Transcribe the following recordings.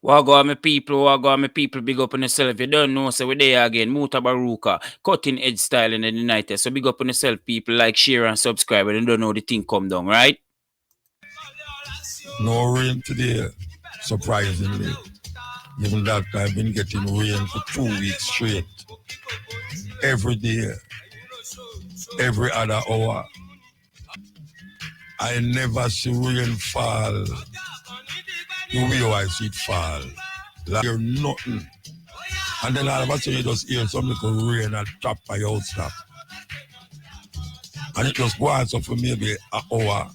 Wagwan my people, big up on yourself. You don't know, so we're there again. Mutabaruka, Cuttin Edge style in the United. So big up on yourself, people. Like, share, and subscribe. And you don't know the thing come down, right? No rain today, surprisingly. Given that I've been getting rain for 2 weeks straight. Every day, every other hour. I never see rain fall the way I see it fall. Like you're nothing. And then all of a sudden you just hear some little rain and trap by your house stop. And it just go on so for maybe an hour.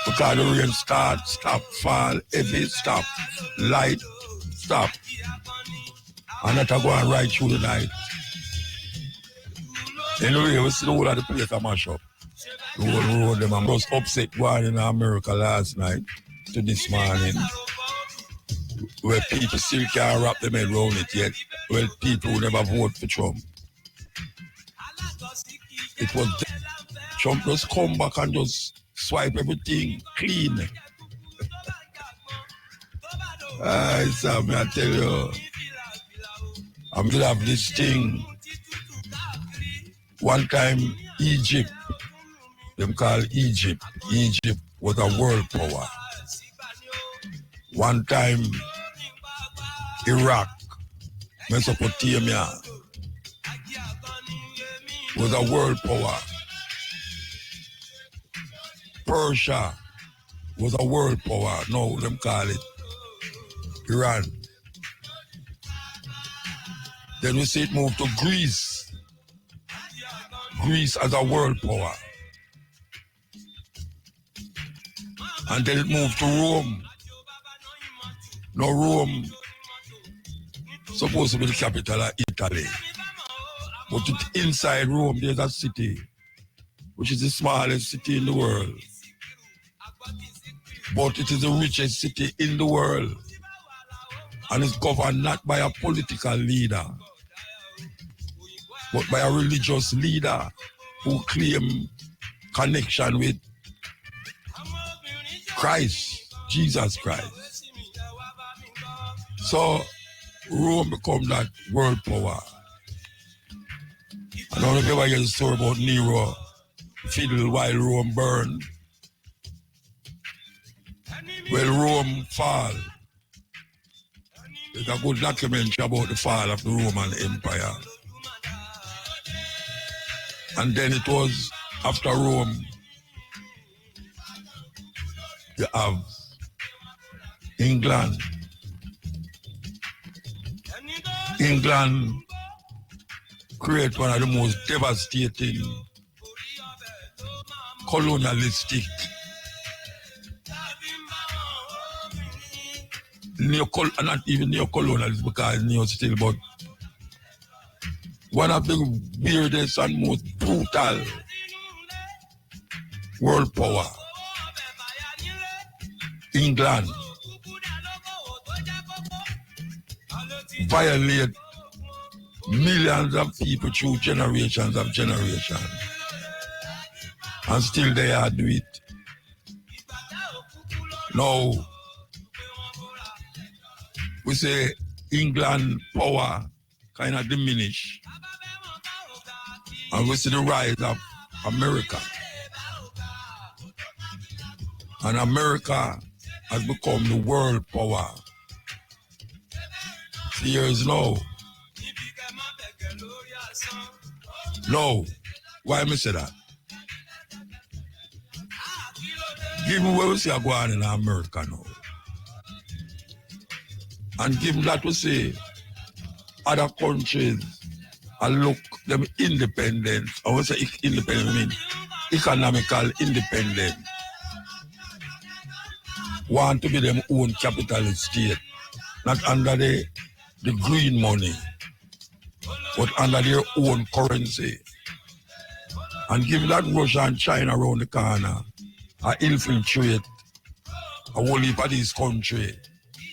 Because the rain start, stop, fall, heavy, stop, light, stop. And that go on right through the night. Anyway, we see the whole of the place a mash up. The whole road, them and just upset going in America last night to this morning. Where people still can't wrap them head around it yet. Well, people who never vote for Trump. It was Trump just come back and just swipe everything clean. Sam, I tell you, I'm gonna have this thing. One time, Egypt, them call Egypt. Egypt was a world power. One time, Iraq, Mesopotamia was a world power. Persia was a world power. Now them call it Iran. Then we see it move to Greece. Greece as a world power. And then it moved to Rome. Now Rome supposed to be the capital of Italy. But inside Rome there's a city, which is the smallest city in the world. But it is the richest city in the world. And it's governed not by a political leader, but by a religious leader who claim connection with Christ, Jesus Christ. So Rome become that world power. I don't know if you ever hear the story about Nero fiddle while Rome burned. Well, Rome fall. There's a good documentary about the fall of the Roman Empire. And then it was after Rome, you have England. England create one of the most devastating colonialistic not even neo-colonialist because neo still, but one of the weirdest and most brutal world power. England violate millions of people through generations of generations. And still they are do it. Now, we say England power kind of diminish. And we see the rise of America. And America has become the world power. Years now. No. Why me say that? Give me where we see a go on in America now. And give that we say other countries and look them independent. I want to say independent, I mean economical independent. Want to be them own capitalist state. Not under the green money, but under their own currency. and give that Russia and China around the corner infiltrate a whole heap of this country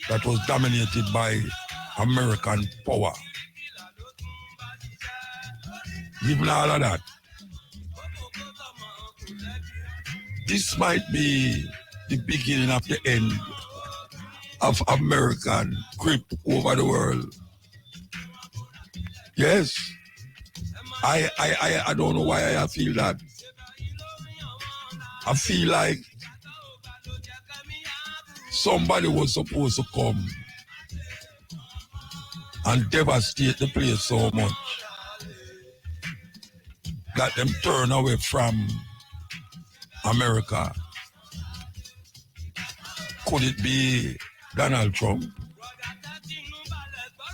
that was dominated by American power. Given all of that, this might be the beginning of the end of American grip over the world. Yes, I don't know why I feel that. I feel like somebody was supposed to come and devastate the place so much that them turn away from America. Could it be Donald Trump?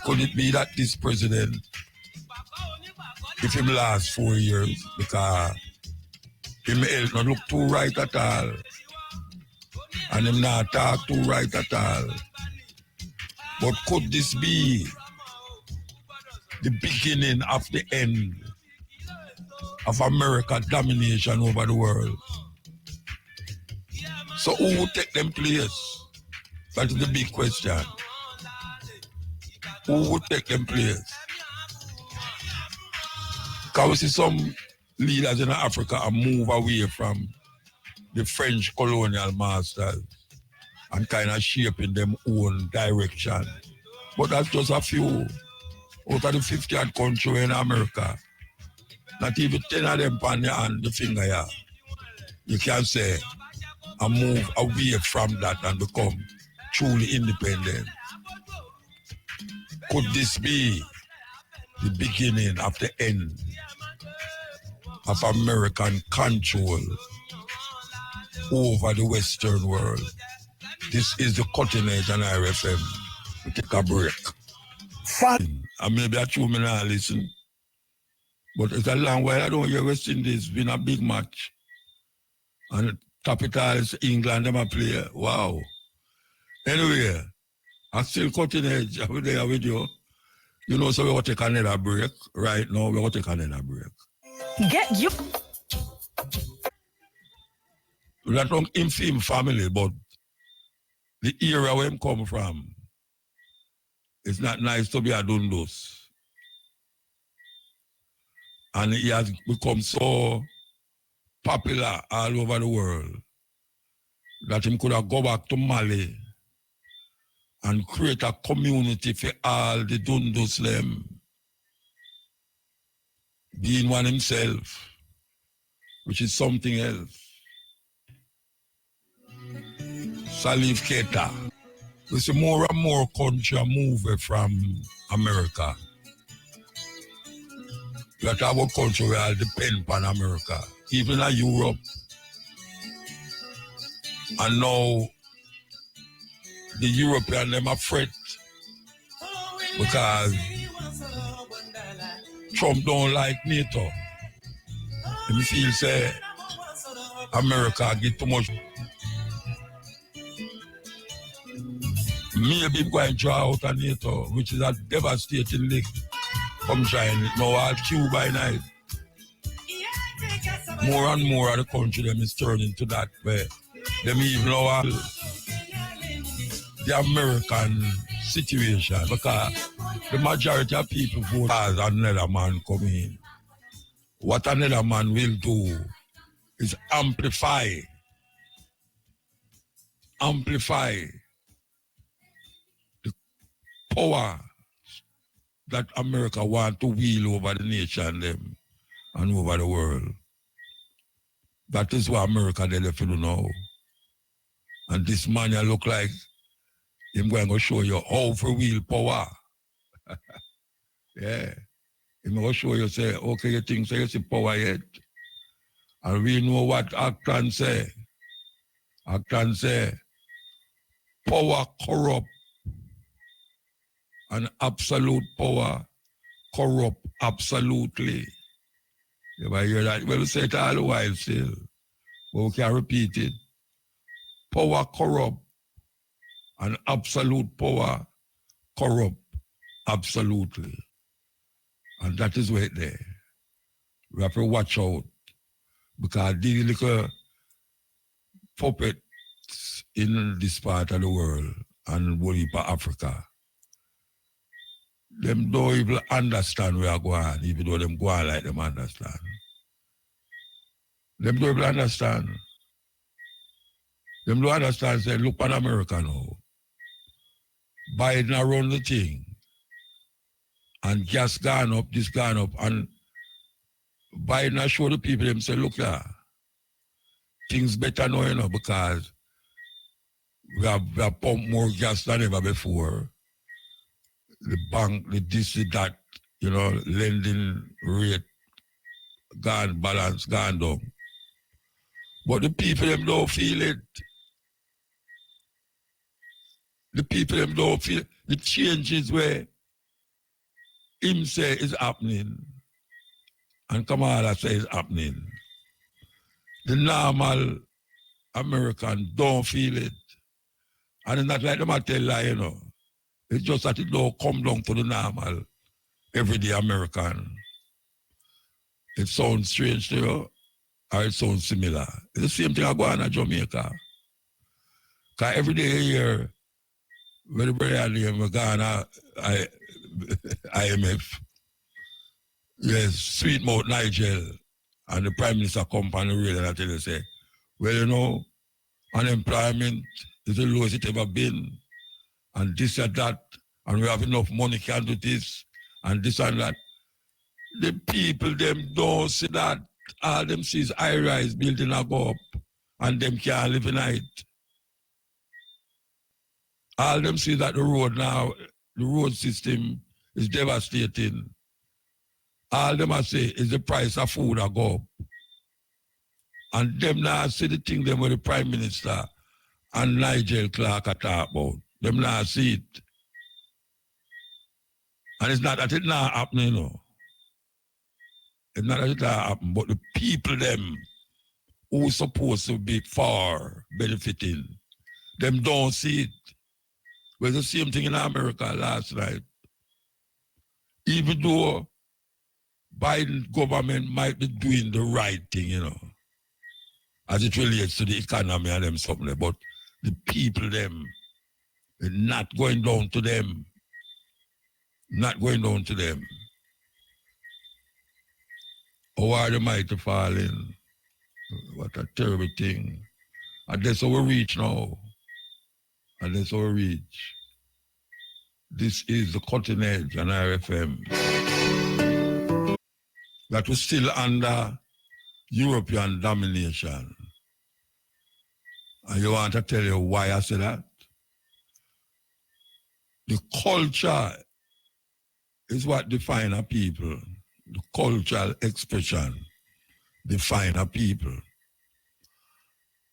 Could it be that this president, if him last 4 years, because him health not look too right at all, and him not talk too right at all. But could this be the beginning of the end of America's domination over the world? So who would take them place? That is the big question. Who would take them place? Because we see some leaders in Africa and move away from the French colonial masters and kind of shaping them own direction. But that's just a few out of the 50th country in America. Not even 10 of them on the finger here. You can say, and move away from that and become truly independent. Could this be the beginning of the end of American control over the Western world? This is the Cuttin Edge on RFM. We take a break. Fun. And maybe I 2 minutes listen. But it's a long while I don't hear West Indies. It's been a big match. And Capitals, England, them a play. Wow. Anyway, I still Cuttin Edge. I'm there with you. You know, so we're going to take another break. Right now, we're going to take another break. Get you. We're not from him family, but the era where him come from, it's not nice to be a Dundos. And he has become so popular all over the world that him could have go back to Mali and create a community for all the Dundos them, being one himself, which is something else. Salif Keita. We see more and more country move from America. That our country will depend on America, even in Europe. And now the European them are afraid because Trump don't like NATO. He feels say America get too much. Maybe going to draw out a NATO, which is a devastating lick from China. Now all Cuba by night. More and more of the country them is turning to that way. Them even know the American situation because the majority of people vote as another man come in. What another man will do is amplify the power that America want to wield over the nation them and over the world. That is what America they left to do now. And this man you look like him going to show you how for wield power. Yeah. Him going to show you say, okay, you think so you see power yet. And we know what Acton say. Acton say, power corrupt and absolute power corrupt absolutely. You ever hear that? Well, we say it all the while still, but we can repeat it. Power corrupt and absolute power corrupt absolutely. And that is where it there. We have to watch out Because these little puppets in this part of the world and whole heap of Africa, them don't even understand where I go on, even though them go on like them understand. Them don't even understand. Them don't understand, say, look on America now. Biden around the thing. And gas gone up, this gone up. And Biden has show the people, them say, look here, things better now, you know, because we have pumped more gas than ever before. The bank, the this, the that, you know, lending rate gone, balance gone down. But the people, them don't feel it. The people, them don't feel it. The changes where him say is happening and Kamala say is happening. The normal American don't feel it. And it's not like them I tell lie, you know. It's just that it don't come down to the normal everyday American. It sounds strange to you, or it sounds similar. It's the same thing I go on in Jamaica. Because every day here, when the brother name we go on IMF, yes, Sweet Mouth Nigel, and the Prime Minister come on the radio and I tell you, say, well, you know, unemployment is the lowest it ever been, and this and that, and we have enough money can do this, and this and that. The people, them don't see that. All them see is high-rise building a go up, and them can't live in it. All them see that the road now, the road system is devastating. All them I say is the price of food a go up. And them now see the thing them with the Prime Minister and Nigel Clark are talk about. Them now see it. And it's not that it not happening, you know. It's not that it not happen, but the people them who supposed to be far benefiting, them don't see it. Well, the same thing in America last night. Even though Biden government might be doing the right thing, you know, as it relates to the economy and them something, but the people them, it's not going down to them. Not going down to them. How are the mighty falling? What a terrible thing. And that's how we reach now. And that's how we reach. This is the Cuttin Edge and RFM. That was still under European domination. And you want to tell you why I say that? The culture is what defines a people. The cultural expression defines a people.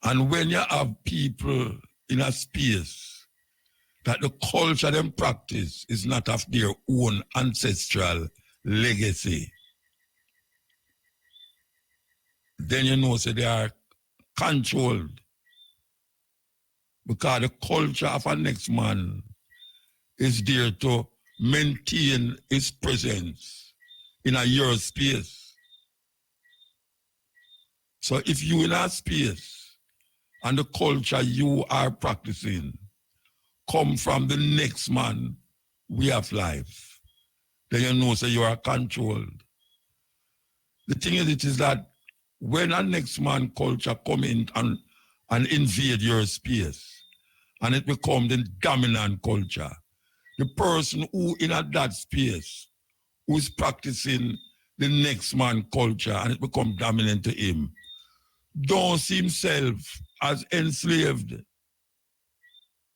And when you have people in a space that the culture them practice is not of their own ancestral legacy, then you know so they are controlled. Because the culture of a next man is there to maintain its presence in your space. So if you in a space and the culture you are practicing come from the next man way of life, then you know so you are controlled. The thing is, it is that when a next man culture come in and invade your space, and it becomes the dominant culture, the person who in that space, who is practicing the next man culture, and it becomes dominant to him, don't see himself as enslaved.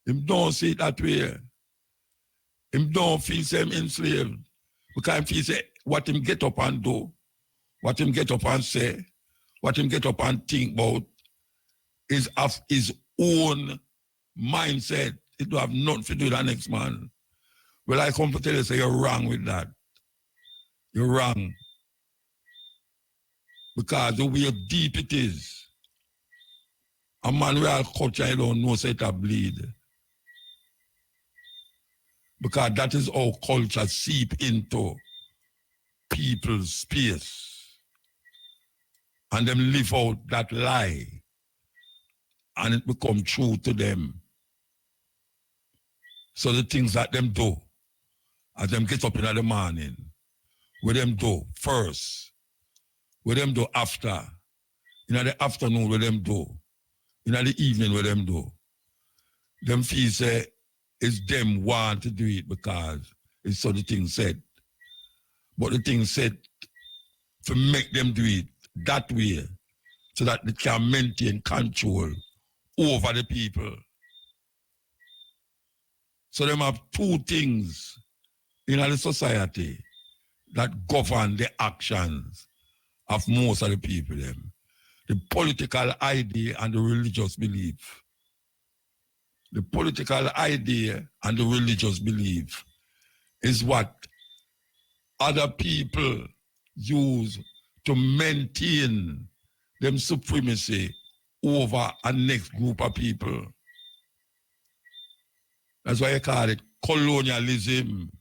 Him don't see it that way. Him don't feel him enslaved. Because he say what him get up and do, what him get up and say, what him get up and think about is of his own mindset. It don't have nothing to do with the next man. Well, I come to tell you, say you're wrong with that. You're wrong. Because the way deep it is, a man with a culture, I don't know, say it a bleed. Because that is how culture seep into people's space. and them live out that lie, and it become true to them. So the things that them do, as them get up in the morning, what them do first, what them do after, in the afternoon what them do, in the evening what them do, them feel say it's them want to do it because it's so the thing said. But the thing said to make them do it that way so that they can maintain control over the people. So them have two things in the society that govern the actions of most of the people. Them. The political idea and the religious belief. The political idea and the religious belief is what other people use to maintain them supremacy over a next group of people. That's why I call it colonialism.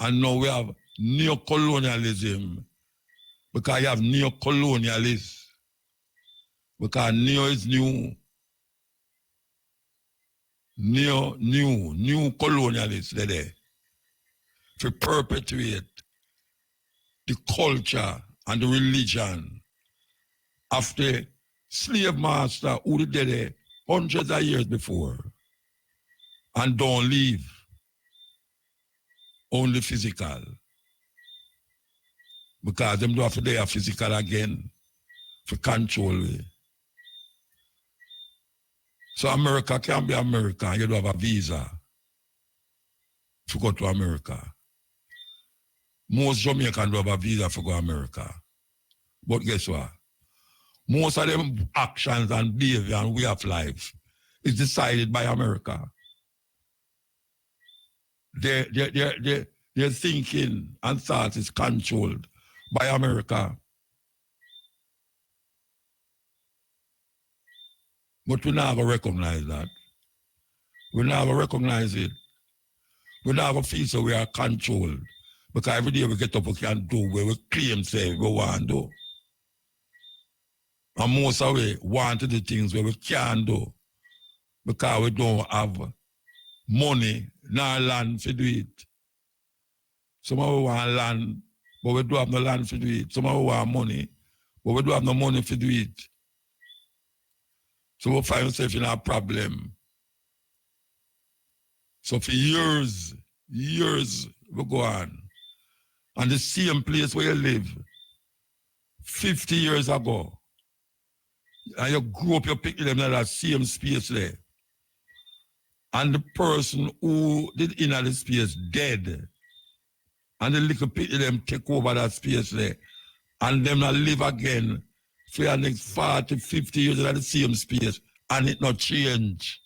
And now we have neo-colonialism because you have neo-colonialists. Because neo is new. New colonialists they're there to perpetuate the culture and the religion of the slave master who did it hundreds of years before and don't leave only physical because them do have to they are physical again for control. So America can be America, you don't have a visa to go to America. Most Jamaicans don't have a visa to go to America. But guess what? Most of them actions and behavior and way of life is decided by America. Their thinking and thoughts is controlled by America. But we're not going to recognize that. We're not going to recognize it. We're not going to feel so we are controlled. Because every day we get up, we can do what we claim say we want to do. And most of we want to do things where we can do. Because we don't have money nor land to do it. Some of us want land, but we don't have no land to do it. Some of us want money, but we don't have no money to do it. So we find ourselves in a problem. So for years we go on. And the same place where you live 50 years ago, and you grew up, you pick them in that same space there. And the person who did in that space dead. And the little people them take over that space there. And them not live again for the next 40, 50 years in the same space. And it not change.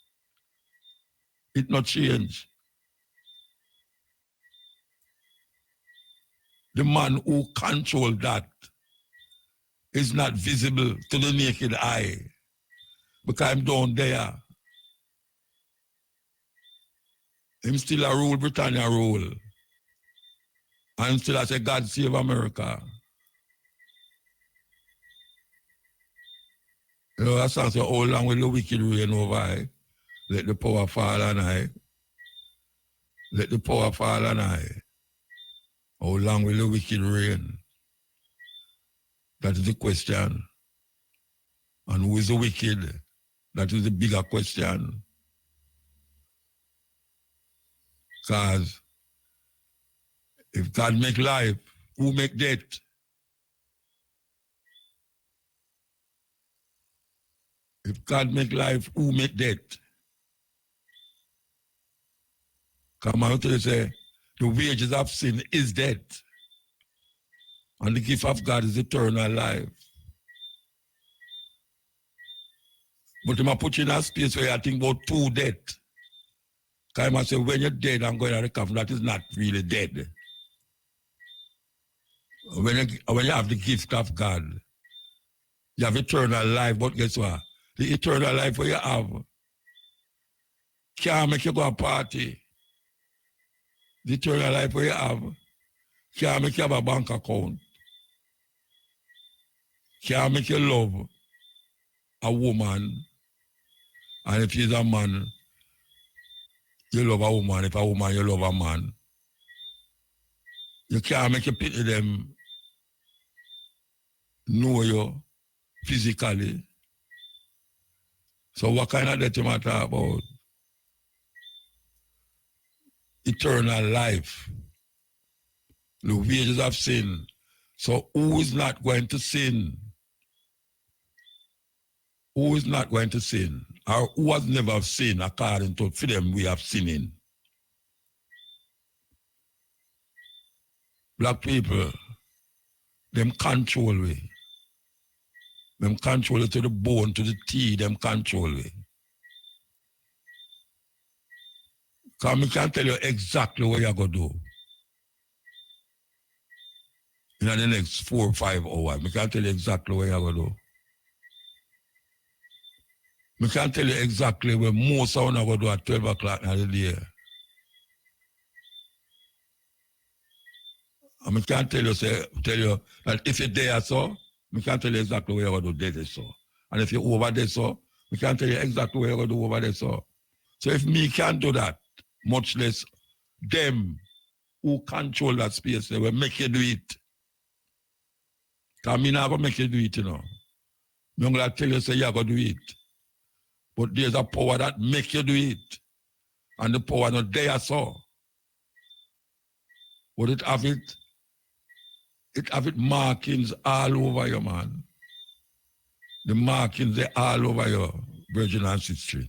It not change. The man who control that is not visible to the naked eye because I'm down there. I'm still a rule, Britannia rule. I'm still a say God save America. You know, that sounds so how long will the wicked reign over I? Let the power fall on I. Let the power fall on I. How long will the wicked reign? That is the question. And who is the wicked? That is the bigger question. Because if God make life, who make death? If God make life, who make death? Come on, to say, the wages of sin is death. And the gift of God is eternal life. But you might put you in a space where you think about true death. Because you might say, when you're dead, I'm going to recover. That is not really dead. When you have the gift of God, you have eternal life, but guess what? The eternal life where you have can't make you go a party. The eternal life where you have can't make you have a bank account. can't make you love a woman, and if he's a man, you love a woman. If a woman, you love a man. You can't make you pity them know you physically. So what kind of death you matter about? Eternal life. The wages of sin. So who is not going to sin? Who is not going to sin? Or who has never sinned according to for them we have sinning? Black people, them control we. Them control it to the bone, to the teeth, them control we. Because I can tell you exactly what you're going to do in the next 4 or 5 hours. I can tell you exactly what you're going to do. I can tell you exactly what most of them are going to do at 12 o'clock in the day. And I can tell you that if you're there so, I can tell you exactly what you're going to do there so. And if you're over there so, I can tell you exactly what you're going to do over there so. So if me can't do that, much less them who control that space, they will make you do it. Because I'm not going to make you do it, you know. I'm going to tell you, say, you're going to do it. But there's a power that make you do it. And the power not there so. But it have it markings all over you, man. The markings, they're all over your virgin ancestry.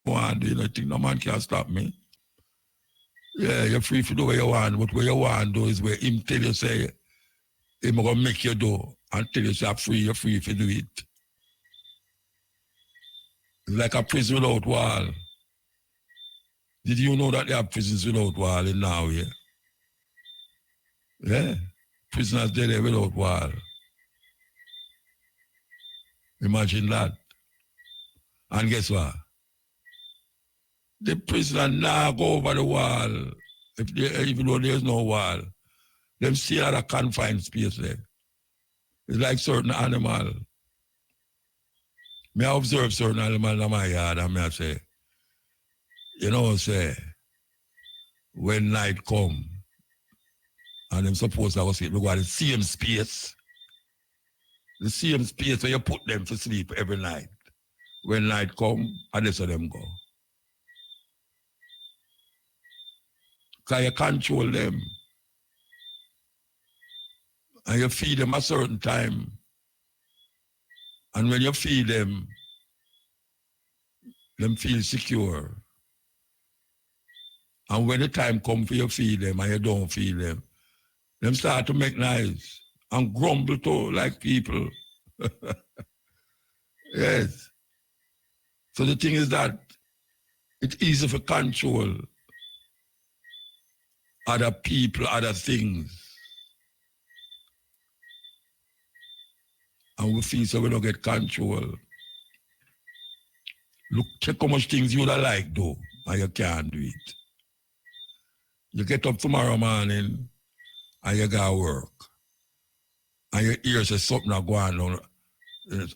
You know, think no man can stop me. Yeah, you're free to do what you want, but what you want to do is where him tell you, say, him going to make you do, and tell you, say, you're free to do it. It's like a prison without wall. Did you know that they have prisons without wall in Norway? Yeah, prisoners there without wall. Imagine that. And guess what? The prisoner now go over the wall, even though there's no wall. Them still at a confined space there. It's like certain animal. Me observe certain animals in my yard and I say, you know, say, when night come and them supposed to go sleep, we go to the same space where you put them to sleep every night. When night come, and that's where them go. Because you control them. And you feed them a certain time. And when you feed them feel secure. And when the time comes for you to feed them and you don't feed them start to make noise and grumble too, like people. Yes. So the thing is that it's easy to control other people, other things. And we feel so we don't get control. Look, check how much things you don't like do, and you can't do it. You get up tomorrow morning, and you go to work. And you hear say something are going on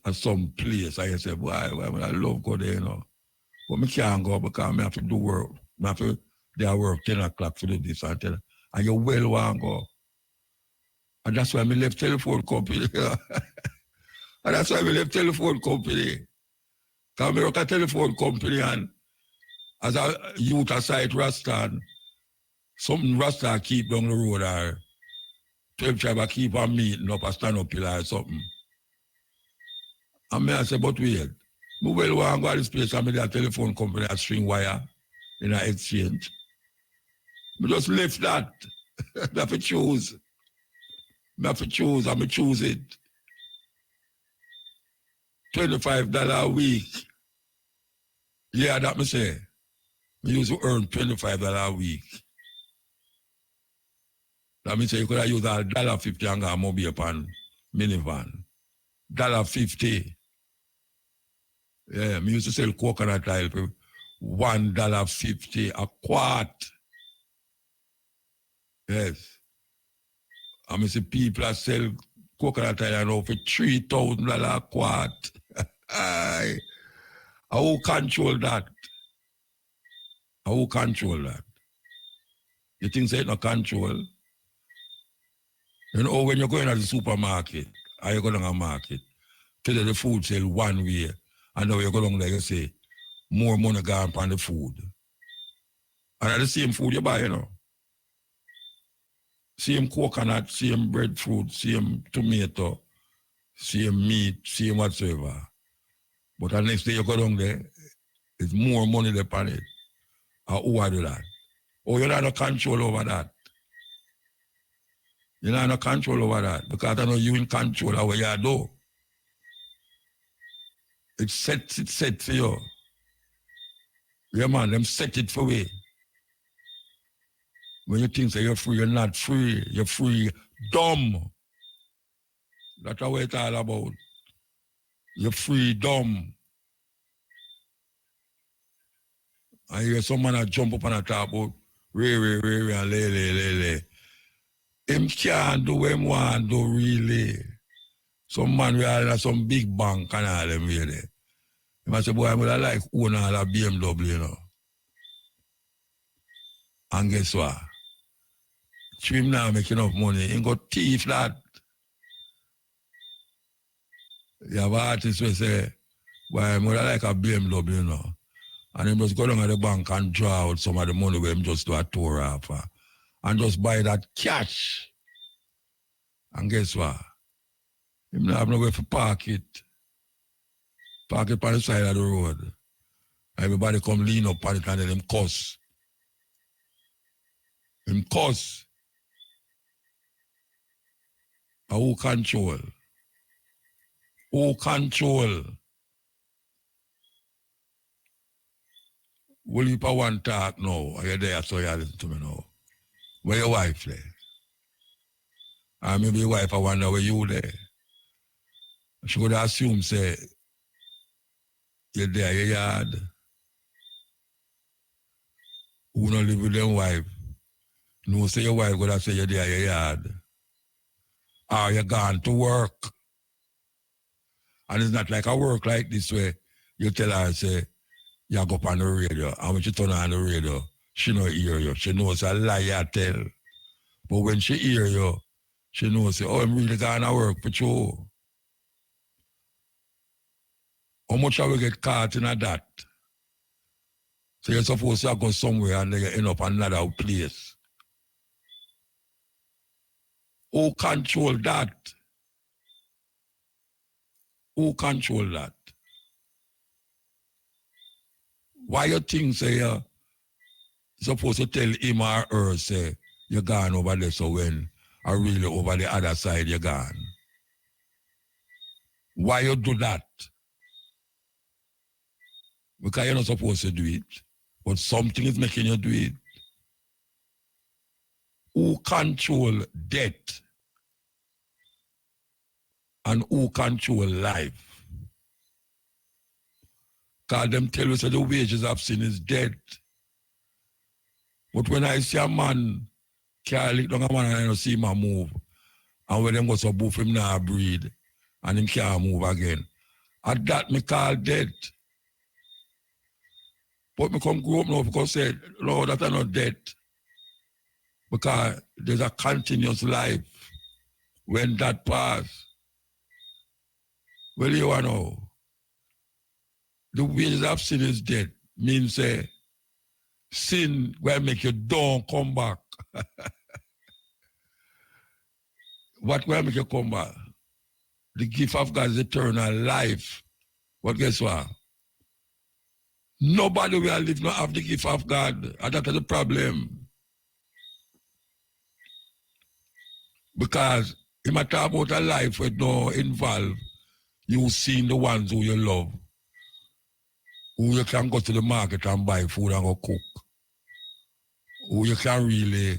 at some place, and you say, boy, I love go there, you know. But I can't go because I have to do work. I have to do work 10 o'clock to do this and 10. And you well want to go. And that's why I left telephone company. And that's why I left telephone company. Because I work at telephone company and as a youth aside Rasta, something Rasta keep down the road or 12 tribe keep on meeting up a stand up pillar or something. And I say, but wait, I well want to go to this place and I a telephone company a string wire in an exchange. I just left that. I have to choose. I have to choose and I choose it. $25 a week. Yeah, that me say. I used to earn $25 a week. That means you could have used $1.50 and got mobile upon minivan. $1.50. Yeah, I used to sell coconut oil for $1.50 a quart. Yes. I mean, see people that sell coconut oil now for $3,000 a quart. Aye. Who control that? Who control that? You think say it no control? You know, when you're going to the supermarket, or you go to a market, today the food sell one way, and now you go down there, you say, more money gone on the food. And at the same food you buy, you know. Same coconut, same breadfruit, same tomato, same meat, same whatsoever. But the next day you go down there, it's more money there on it. Who are do that? Oh, you don't have no control over that. You don't have no control over that. Because I know you in control of what you do. It's set for you. Yeah, man, them set it for you. When you think that you're free, you're not free. You're free, dumb. That's what it's all about. You're free, dumb. I hear someone jump up on the top about We'Re, and le. Him can't do what him want do, really. Some man will have some big bank and all them really. He must say, boy, I would like own all a BMW, you know. And guess what? Him now make enough money. He got thief that. You have artists who say, boy, I would like a BMW, you know. And he just go down at the bank and draw out some of the money where him just do a tour off. And just buy that cash. And guess what? Him not have nowhere to park it. Park it on the side of the road. Everybody come lean up on it and then him cuss. Him cuss. And who control? Who control? Will you one talk now? Are you there so you listen to me now? Where your wife there? And maybe your wife I wonder where you there. She would assume say you're there, your yard. Who don't live with them wife? No, say your wife would have say you're there, your yard. Or you're gone to work. And it's not like a work like this where you tell her, say, you go up on the radio. And when she turn on the radio, she don't hear you. She knows a lie you tell. But when she hear you, she knows, say, oh, I'm really going to work for you. How much I will get caught in that? So you're supposed to go somewhere and then you end up another place. Who control that? Who control that? Why you think say you're supposed to tell him or her say you're gone over there so when are really over the other side you're gone? Why you do that? Because you're not supposed to do it. But something is making you do it. Who control death? And who control life? Because them tell us that the wages of sin is death. But when I see a man can't lick down a man and I don't see him move, and when them go so boof him now breathe, and him can't move again, at that me call death. But me come grow up now because say, Lord, that's not death. Because there's a continuous life when that pass. Well, you know, the wages of sin is death. Means sin will make you don't come back. What will make you come back? The gift of God is eternal life. But guess what? Nobody will live not have the gift of God. And that's the problem. Because if I talk about a life with no involve, you seeing the ones who you love, who you can go to the market and buy food and go cook, who you can really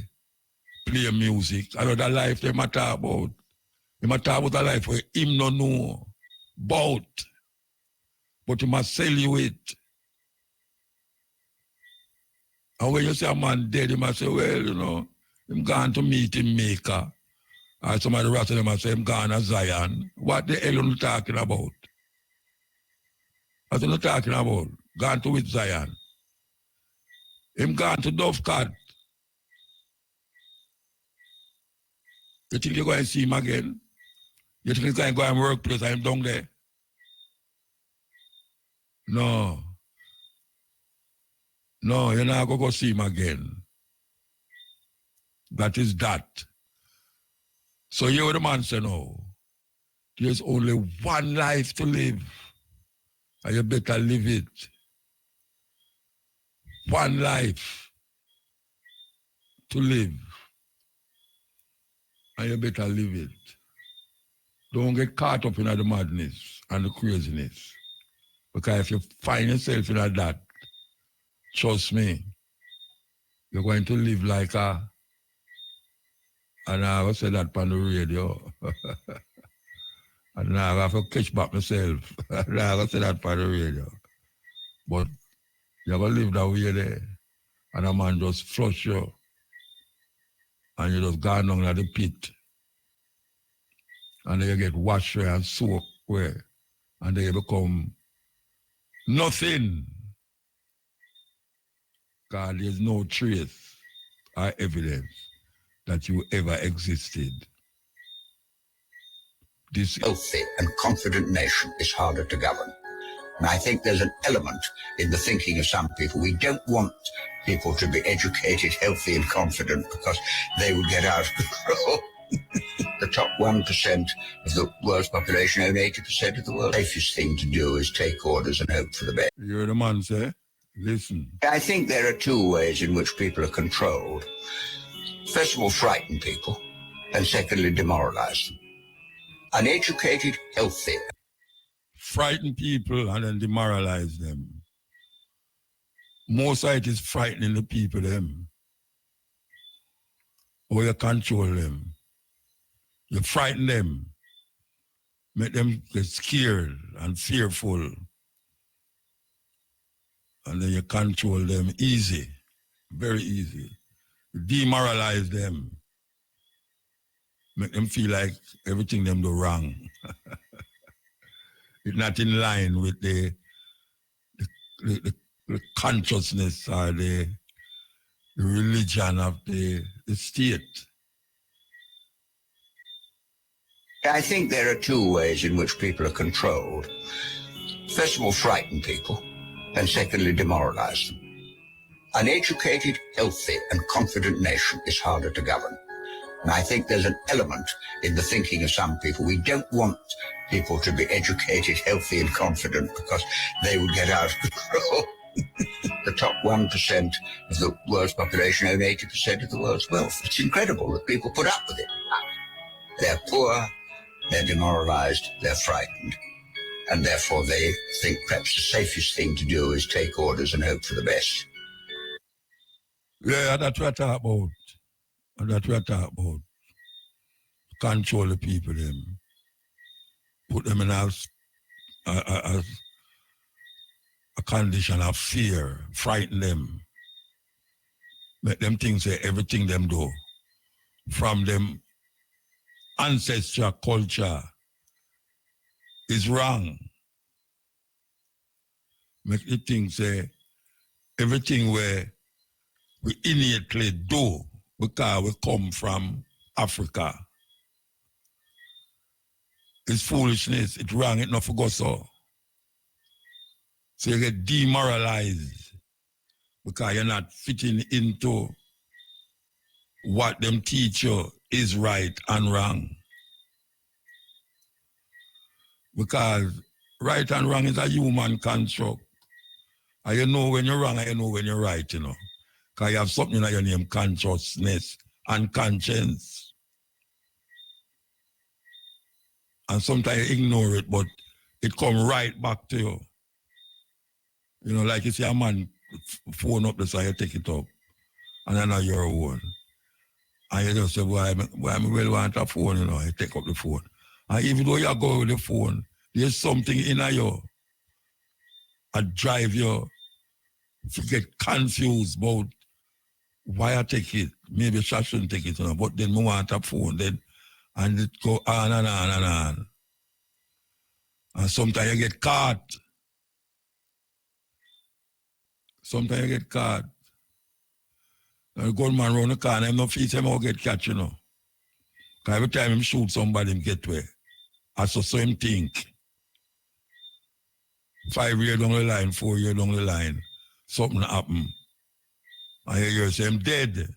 play music. I know that life they might talk about. They might talk about a life where him no know about, but he must sell you it. And when you see a man dead, you must say, well, you know, Him gone to meet him maker. Or somebody rattle them and say him gone to Zion. What the hell are you talking about? What are you talking about? Gone to with Zion. Him gone to Dovecat. You think you're going to see him again? You think he's going to go and workplace and him down there? No. No, you're not going to go see him again. That is that. So you the man say no. There's only one life to live. And you better live it. One life to live. And you better live it. Don't get caught up in the madness and the craziness. Because if you find yourself in that, trust me, you're going to live like a, and I will say that on the radio. And I have to catch back myself. And I will say that on the radio. But you're going to live that way there. And a man just flush you. And you just go down to the pit. And then you get washed and soaked where. And then you become nothing. Because there's no trace or evidence that you ever existed. This healthy and confident nation is harder to govern. And I think there's an element in the thinking of some people. We don't want people to be educated, healthy and confident because they would get out of control. The top 1% of the world's population own 80% of the world. The safest thing to do is take orders and hope for the best. You heard the man say, listen. I think there are two ways in which people are controlled. First of all, frighten people, and secondly, demoralize them. Uneducated, healthy. Frighten people and then demoralize them. Most of it is frightening the people, them. Or you control them. You frighten them. Make them get scared and fearful. And then you control them easy. Very easy. You demoralize them. Make them feel like everything them do wrong. It's not in line with the consciousness or the religion of the state. I think there are two ways in which people are controlled. First of all, frighten people, and secondly, demoralize them. Uneducated, healthy and confident nation is harder to govern. And I think there's an element in the thinking of some people. We don't want people to be educated, healthy and confident because they would get out of control. The top 1% of the world's population own 80% of the world's wealth. It's incredible that people put up with it. They're poor, they're demoralized, they're frightened. And therefore they think perhaps the safest thing to do is take orders and hope for the best. Yeah, that's what I talk about. And that's what I talk about. Control the people, them. Put them in a condition of fear. Frighten them. Make them think say everything them do from them ancestral culture is wrong. Make them think say everything where we innately do because we come from Africa. It's foolishness, it's wrong, it's not for go so. So you get demoralized because you're not fitting into what them teach you is right and wrong. Because right and wrong is a human construct. And you know when you're wrong and you know when you're right, you know. Because you have something like your name, consciousness and conscience. And sometimes you ignore it, but it comes right back to you. You know, like you see a man phone up the side, you take it up. And then now your own. And you just say, why I well want a phone, you know, you take up the phone. And even though you go with the phone, there's something in you that drive you to get confused about why I take it? Maybe I shouldn't take it, but then I want a phone, then, and it go on and on and on. And sometimes you get caught. Sometimes you get caught. And the gunman around the corner, I'm not feeling him get catch, Because every time him shoot somebody, him get where. I saw him think. 5 years down the line, 4 years down the line, something happen. And you hear say him dead.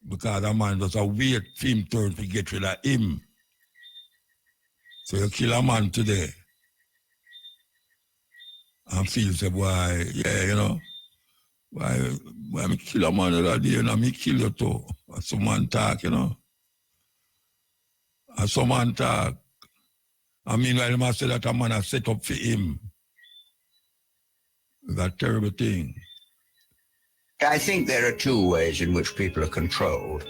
Because that man does a wait for him turn to get rid of him. So you kill a man today. And feel say, boy, yeah, why me kill a man the other day and me kill you too. And some man talk, And some man talk. And meanwhile, he must say that a man has set up for him. That terrible thing. I think there are two ways in which people are controlled.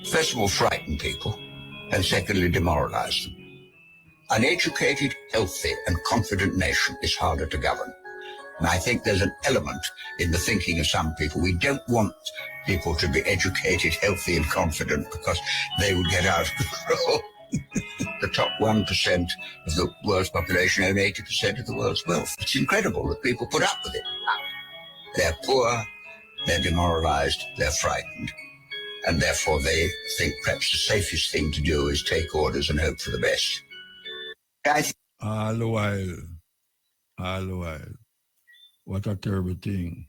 First of all, frighten people, and secondly, demoralize them. An educated, healthy, and confident nation is harder to govern. And I think there's an element in the thinking of some people. We don't want people to be educated, healthy, and confident because they would get out of control. The top 1% of the world's population own 80% of the world's wealth. It's incredible that people put up with it. They're poor, they're demoralized, they're frightened, and therefore they think perhaps the safest thing to do is take orders and hope for the best. All the while. What a terrible thing.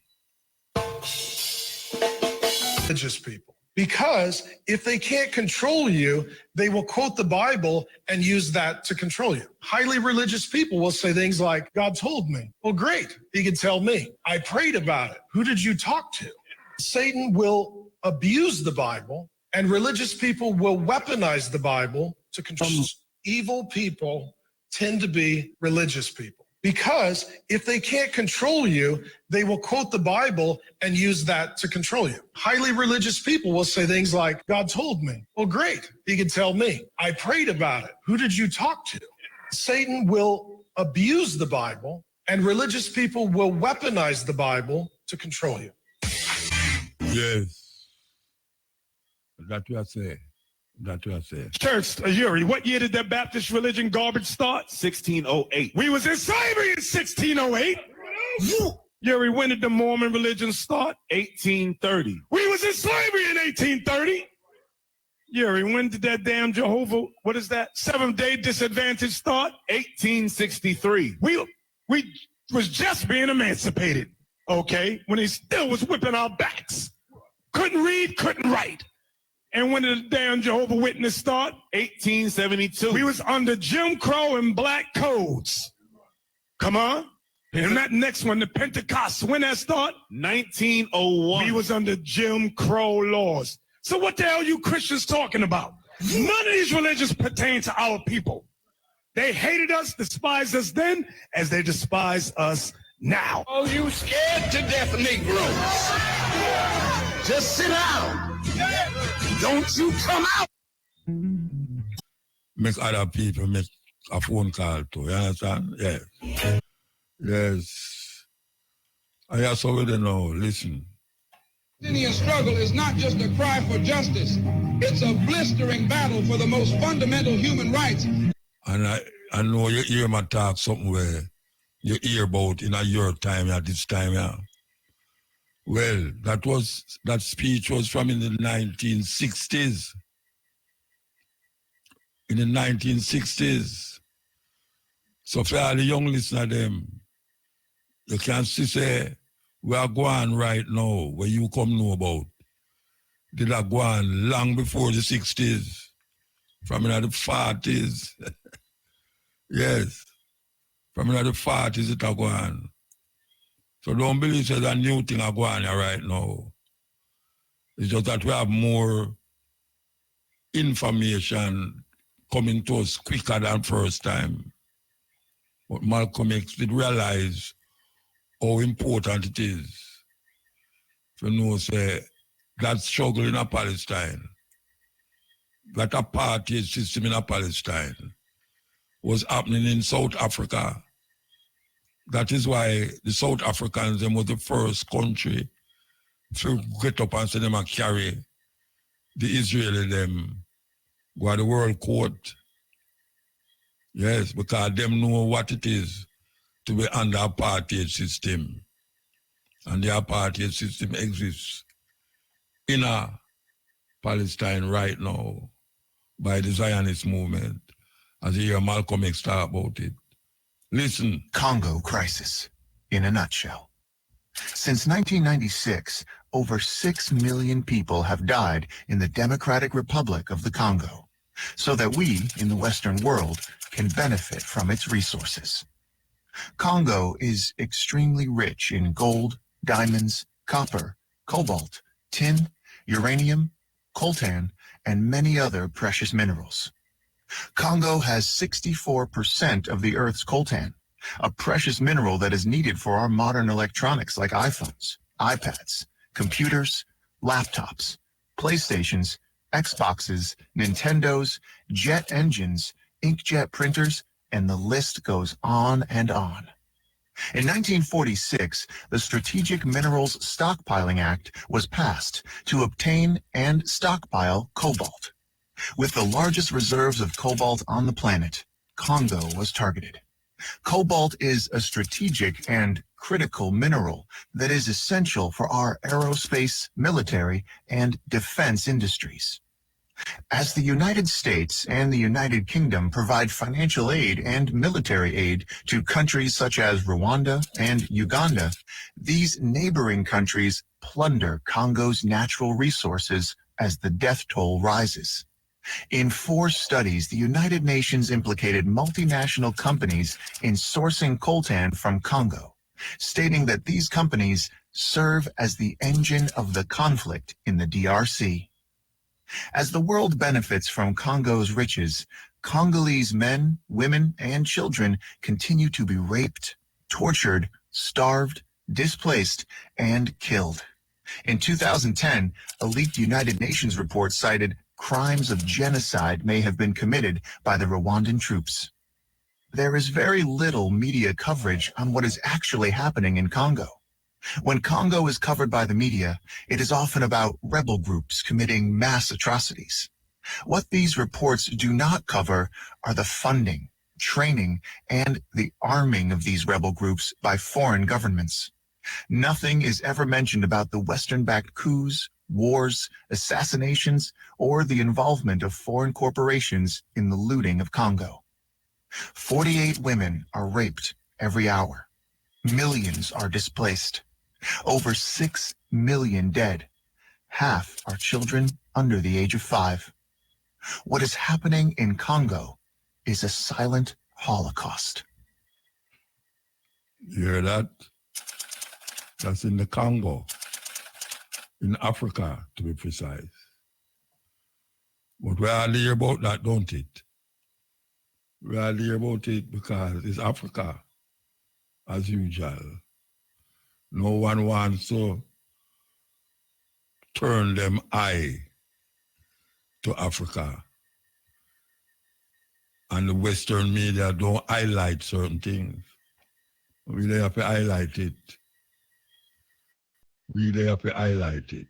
Religious people. Because if they can't control you, they will quote the Bible and use that to control you. Highly religious people will say things like, God told me. Well, great. He could tell me. I prayed about it. Who did you talk to? Satan will abuse the Bible, and religious people will weaponize the Bible to control. Evil people tend to be religious people. Because if they can't control you, they will quote the Bible and use that to control you. Highly religious people will say things like, God told me. Well, great. He could tell me. I prayed about it. Who did you talk to? Satan will abuse the Bible, and religious people will weaponize the Bible to control you. Yes. That's what I say. Church, Yuri, what year did that Baptist religion garbage start? 1608. We was in slavery in 1608. Yuri, when did the Mormon religion start? 1830. We was in slavery in 1830. Yuri, when did that damn Jehovah, what is that, Seventh-day Disadvantage start? 1863. We was just being emancipated, okay, when he still was whipping our backs. Couldn't read, couldn't write. And when did the damn Jehovah Witness start? 1872. We was under Jim Crow and black codes. Come on. And that next one, the Pentecost, when that start? 1901. We was under Jim Crow laws. So what the hell are you Christians talking about? None of these religions pertain to our people. They hated us, despised us then, as they despise us now. Oh, you scared to death Negroes. Just sit down. Don't you come out. Make other people make a phone call too, you understand? Yes. I just already know, listen. The Palestinian struggle is not just a cry for justice. It's a blistering battle for the most fundamental human rights. And I know you hear my talk something where you hear about in your time at this time, yeah. Well, that speech was from in the 1960s. In the 1960s. So for all the young listeners, them, you can see say, we are going right now, where you come know about. Did I go on long before the 60s? From in the 40s. Yes. From in the 40s it are going. So don't believe there's a new thing are going on right now. It's just that we have more information coming to us quicker than first time. But Malcolm X did realize how important it is. You know, say, that struggle in Palestine, that apartheid system in Palestine was happening in South Africa. That is why the South Africans them was the first country So get up and say them and carry the Israeli them go to the world court. Yes, because them know what it is to be under apartheid system. And the apartheid system exists in Palestine right now by the Zionist movement. As you hear Malcolm X talk about it. Listen. Congo crisis, in a nutshell. Since 1996, over 6 million people have died in the Democratic Republic of the Congo, so that we, in the Western world, can benefit from its resources. Congo is extremely rich in gold, diamonds, copper, cobalt, tin, uranium, coltan, and many other precious minerals. Congo has 64% of the Earth's coltan, a precious mineral that is needed for our modern electronics like iPhones, iPads, computers, laptops, PlayStations, Xboxes, Nintendos, jet engines, inkjet printers, and the list goes on and on. In 1946, the Strategic Minerals Stockpiling Act was passed to obtain and stockpile cobalt. With the largest reserves of cobalt on the planet, Congo was targeted. Cobalt is a strategic and critical mineral that is essential for our aerospace, military, and defense industries. As the United States and the United Kingdom provide financial aid and military aid to countries such as Rwanda and Uganda, these neighboring countries plunder Congo's natural resources as the death toll rises. In 4 studies, the United Nations implicated multinational companies in sourcing coltan from Congo, stating that these companies serve as the engine of the conflict in the DRC. As the world benefits from Congo's riches, Congolese men, women, and children continue to be raped, tortured, starved, displaced, and killed. In 2010, a leaked United Nations report cited crimes of genocide may have been committed by the Rwandan troops. There is very little media coverage on what is actually happening in Congo. When Congo is covered by the media, it is often about rebel groups committing mass atrocities. What these reports do not cover are the funding, training, and the arming of these rebel groups by foreign governments. Nothing is ever mentioned about the Western-backed coups, wars, assassinations, or the involvement of foreign corporations in the looting of Congo. 48 women are raped every hour. Millions are displaced. Over 6 million dead. Half are children under the age of 5. What is happening in Congo is a silent Holocaust. You hear that? That's in the Congo, in Africa, to be precise. But we all hear about that, don't it? We all hear about it because it's Africa, as usual. No one wants to turn them eye to Africa. And the Western media don't highlight certain things. We really have to highlight it. Really have to highlight it.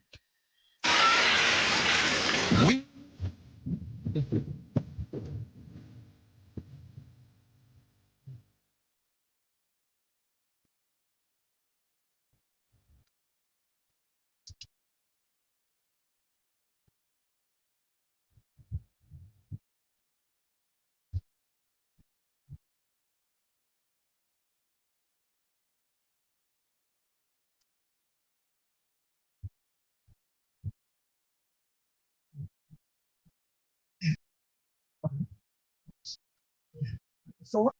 So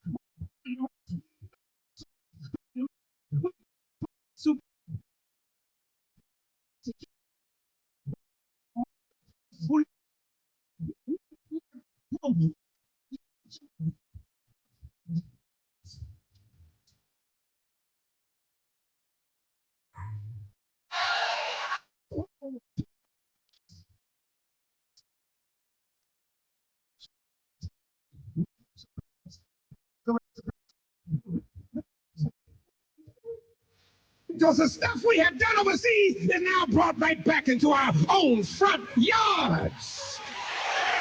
Because the stuff we have done overseas is now brought right back into our own front yards.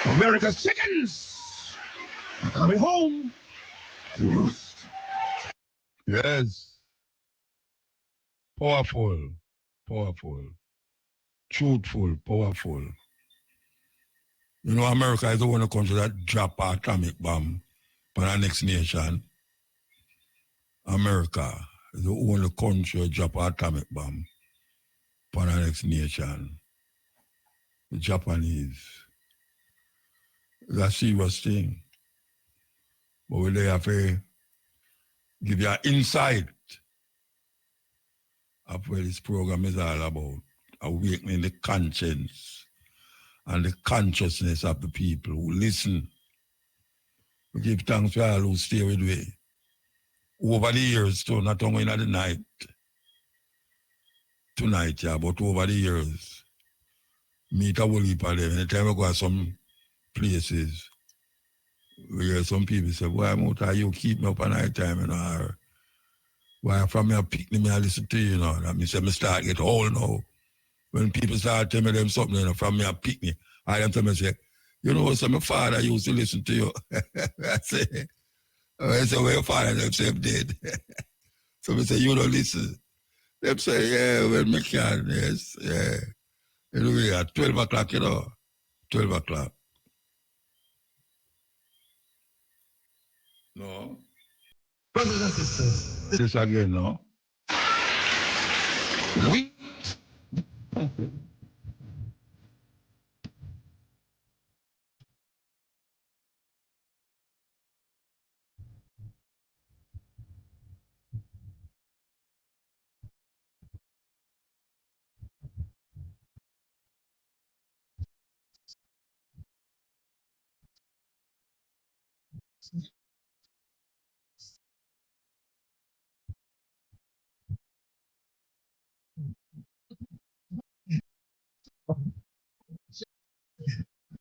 America's chickens are coming home to roost. Yes. Powerful. Powerful. Truthful. Powerful. You know, America is the only country that drop an atomic bomb on the next nation. America is the only country that drop an atomic bomb on the next nation. The Japanese. It's a serious thing. But we have to give you an insight of what this program is all about. Awakening the conscience and the consciousness of the people who listen. We give thanks to all who stay with me. Over the years, too, not only in the night, tonight, yeah, but over the years, meet a whole heap of them. Anytime we go to some places, we hear some people say, why Muta, you keep me up at night time, you know, or why from me pick me, I listen to you, you know. That means I start get old now. When people start telling me them something, you know, from me, I pick me. I them tell me, say, you know, so my father used to listen to you. I say, well, your father, them say, dead. So I say, you don't listen. Them say, yeah, well, me can, yes, yeah. Anyway, at 12 o'clock, you know, 12 o'clock. No. Brothers and sisters, This again, no? we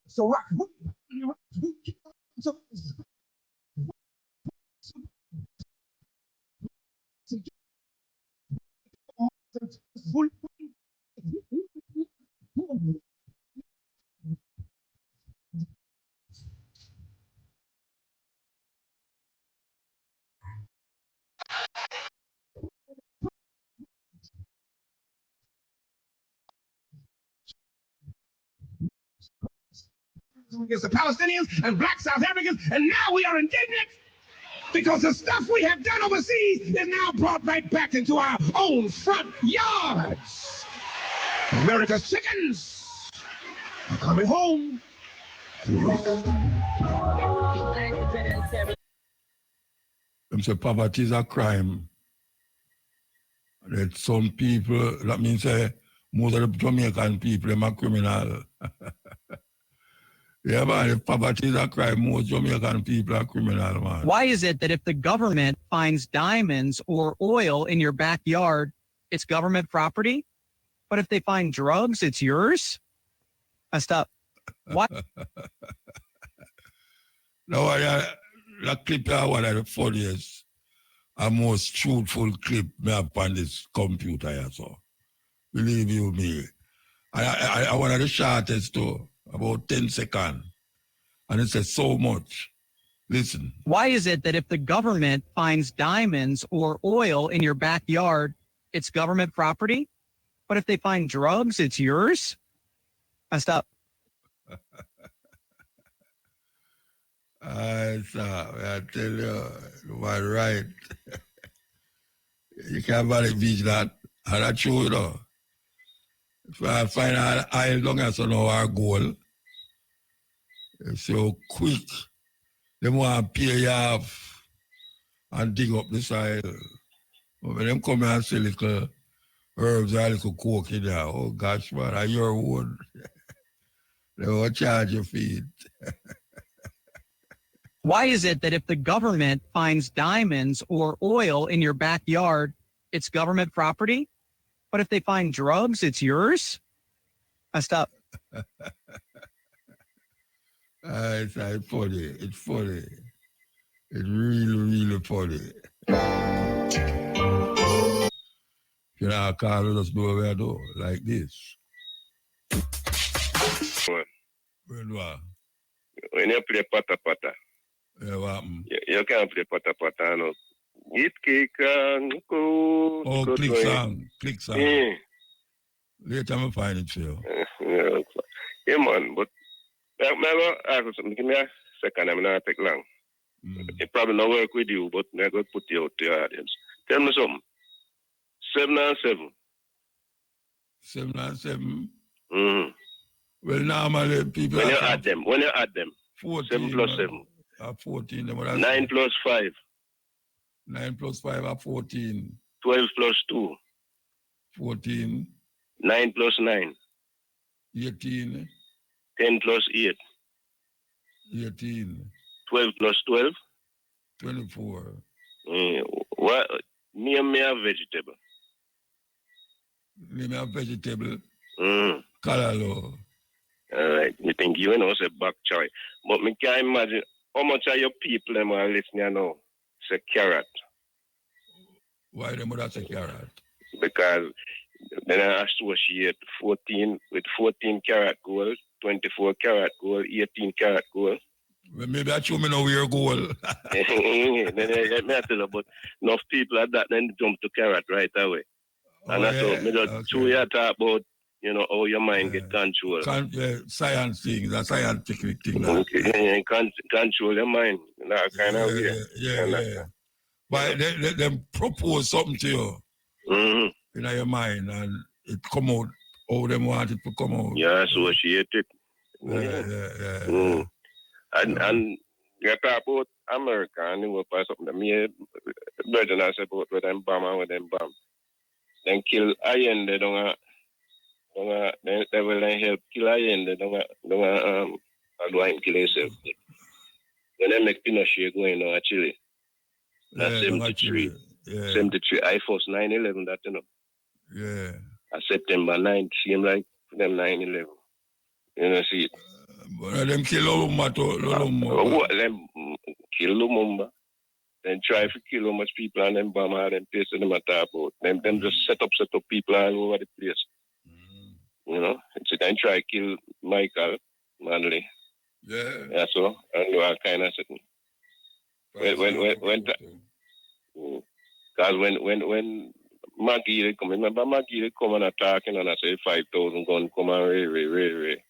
so rock. So, against the Palestinians and black South Africans, and now we are indignant because the stuff we have done overseas is now brought right back into our own front yards. America's chickens are coming home. Them say poverty is a crime. That some people, that means most of the Jamaican people, them are criminal. Yeah, man, if poverty is a crime, most Jamaican people are criminal, man. Why is it that if the government finds diamonds or oil in your backyard, it's government property? But if they find drugs, it's yours? Messed up. Why? No, that clip is one of the funniest and most truthful clip me have on this computer here, so. Believe you me. I one of the shortest too, about 10 seconds. And it says so much. Listen. Why is it that if the government finds diamonds or oil in your backyard, it's government property? But if they find drugs, it's yours? Messed up. I tell you, you are right. You can't validate that. And that's true, you know. If I find an oil down here, so now our goal, so quick, they want to pay you off and dig up the soil. But when them come and say little herbs or little coke in there, oh gosh, man, are your own. They will charge your feet. Why is it that if the government finds diamonds or oil in your backyard, it's government property? But if they find drugs, it's yours? Messed up. It's funny. It's funny. It's really, really funny. You know, call us do what we do, like this. When you play pata pata, yeah, what you can't play pata pata, no. Eat cake and go. Oh, click song. Yeah. Later I find it for you. Yeah, man, but I go ask you something. Give me a second, I'm not take long. It probably not work with you, but I'm going to put you out to your audience. Tell me something. 7 and 7. 7 and 7? Mm-hmm. Well, normally people... When you add them, 14, 7 plus 7. 14. 9 plus 5. 9 plus 5 are 14. 12 plus 2. 14. 9 plus 9. 18. 10 plus 8. 18. 12 plus 12. 24. What? Name me a vegetable. Name me a vegetable. Callaloo. All right. You think you know say back choice. But me can't imagine how much of your people them are listening now say carrot. Why them would say carrot? Because then I associate 14 with 14 karat gold, 24 karat gold, 18 karat gold. Well, maybe I show me know where gold. Then I tell you, but enough people at that then jump to carrot right away. And that's what me just two years talk about, you know, how your mind get control. Science thing, that's scientific thing. Okay, control your mind. That kind of way. Yeah. But let them propose something to you in your mind and it come out how them want it to come out. Yeah, associate it. Yeah. And you talk about America and you go something that me brother and I say about with them bomb and with them bomb. Then kill Allende, they will then help kill Allende, allow him kill himself. When they make Pinochet going on Chile, that's 73. 73, I forced 9/11, that you know. Yeah. September 9th, seem like them 9/11. You know, see it. But them kill Lumumba too. Them kill Lumumba. Then try to kill how much people and them bomb all them places them talk about. Them just set up people all over the place. You know? So then try to kill Michael Manley. Yeah, so and do all kind of thing. Because when Maggie they come, remember Maggie they come and attacking and I say 5,000 guns come and We'Re.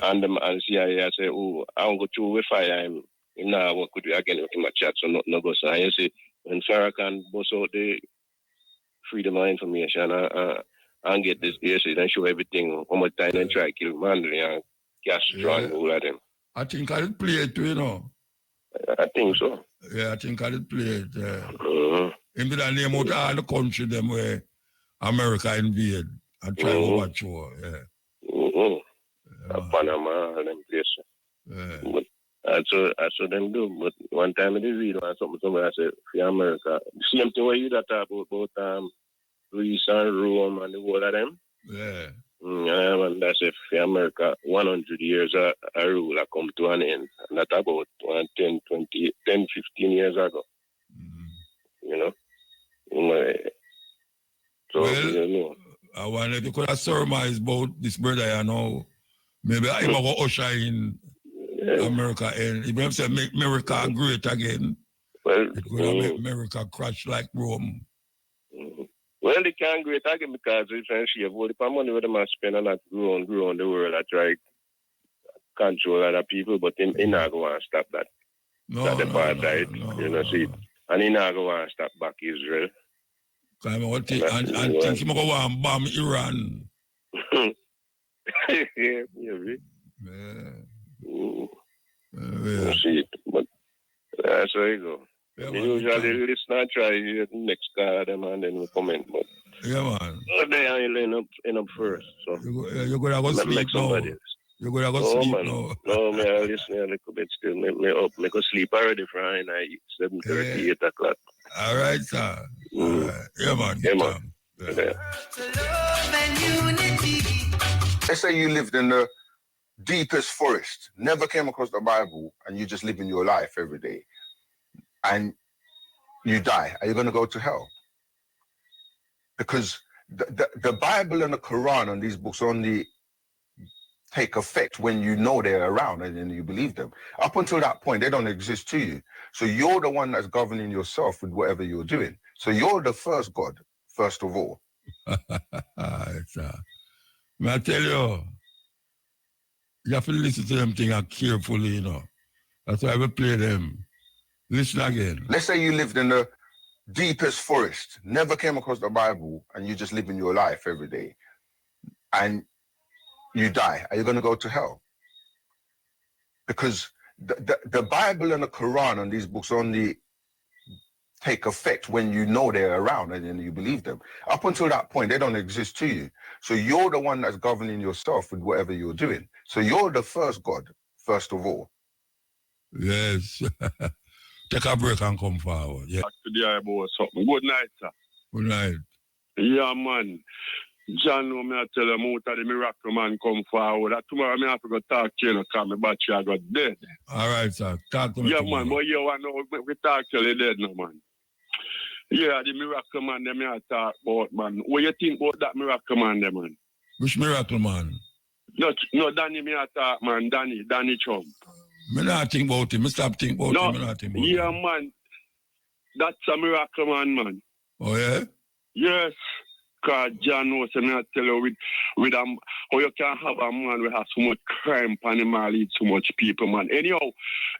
And CIA I say, oh, I won't go through with fire. Now what could we again with my chat so not go so I say when Farrakhan boss out the freedom of information and get this basic and show everything how much time and try to kill Manley and Castro and all of them. I think I did play it too, you know. I think so. Yeah, I think I did play it. In the name of all the country them where America invade and try to overthrow. Panama and them places. But I saw them do. But one time I did read somebody I said, for America, the same thing where you that talk about Greece and Rome and the whole of them. Yeah. And that's if for America, 100 years a rule I come to an end. And that's about 10, 15 years ago. You know? So, well, you know. I wonder if you could have surmised about this brother, you know. Maybe I'm going to usher in America and if you say make America great again, it could have make America crash like Rome. Well, they can't great again because essentially all the money where they must spend and not grow on the world. I try to control other people, but he not going to stop that. That's the part right, you know, see. And he not going to stop back Israel. And think he going to bomb Iran. Yeah. See it, but that's how you go. Yeah, usually listen and try the next card and then we comment. But yeah, man. They end up first. So you're going to go sleep now. You're going to go sleep now. No, man, I listen a little bit still. Me up. Me go sleep already for 7:30, 8 o'clock. All right, sir. All right. Yeah, man. Yeah, man. Yeah. Let's say you lived in the deepest forest, never came across the Bible, and you just living your life every day, and you die. Are you going to go to hell? Because the Bible and the Quran and these books only take effect when you know they're around and you believe them. Up until that point, they don't exist to you. So you're the one that's governing yourself with whatever you're doing. So you're the first God, first of all. May I tell you, you have to listen to them things carefully, you know. That's why we play them. Listen again. Let's say you lived in the deepest forest, never came across the Bible, and you just living your life every day, and you die. Are you going to go to hell? Because the Bible and the Quran and these books only take effect when you know they're around and you believe them. Up until that point, they don't exist to you. So you're the one that's governing yourself with whatever you're doing. So you're the first God, first of all. Yes. Take a break and come forward. Yeah. Today about something. Good night, sir. Good night. Yeah, man. John, me I tell him out of the miracle man come forward. Tomorrow I have to go talk to you because my battery I got dead. All right, sir. Talk to me. Yeah, tomorrow. man. But you want to know we talk till you dead now, man. Yeah, the miracle man them I talk about, man. What you think about that miracle man them, man? Which miracle man? No, Danny me I talk, man. Danny Trump. Me not think about him. Me stop think about him. Me not think about yeah, him. man. That's a miracle man, man. Oh, yeah? Yes. Because John knows, and I tell you, with how you can have a man who has so much crime and him lead so much people, man. Anyhow,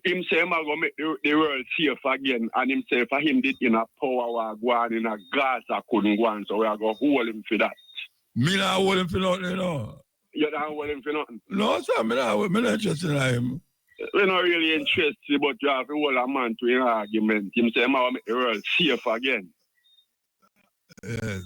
him say I'm going to make the world safe again, and him say for him did in a power war go on in a Gaza couldn't go on, so we are going to hold him for that. Me not hold him for nothing, you know. You don't hold him for nothing? No, sir, me not interested in him. We're not really interested, but you have to hold a man to an argument. Him say I'm going to make the world safe again. Yes.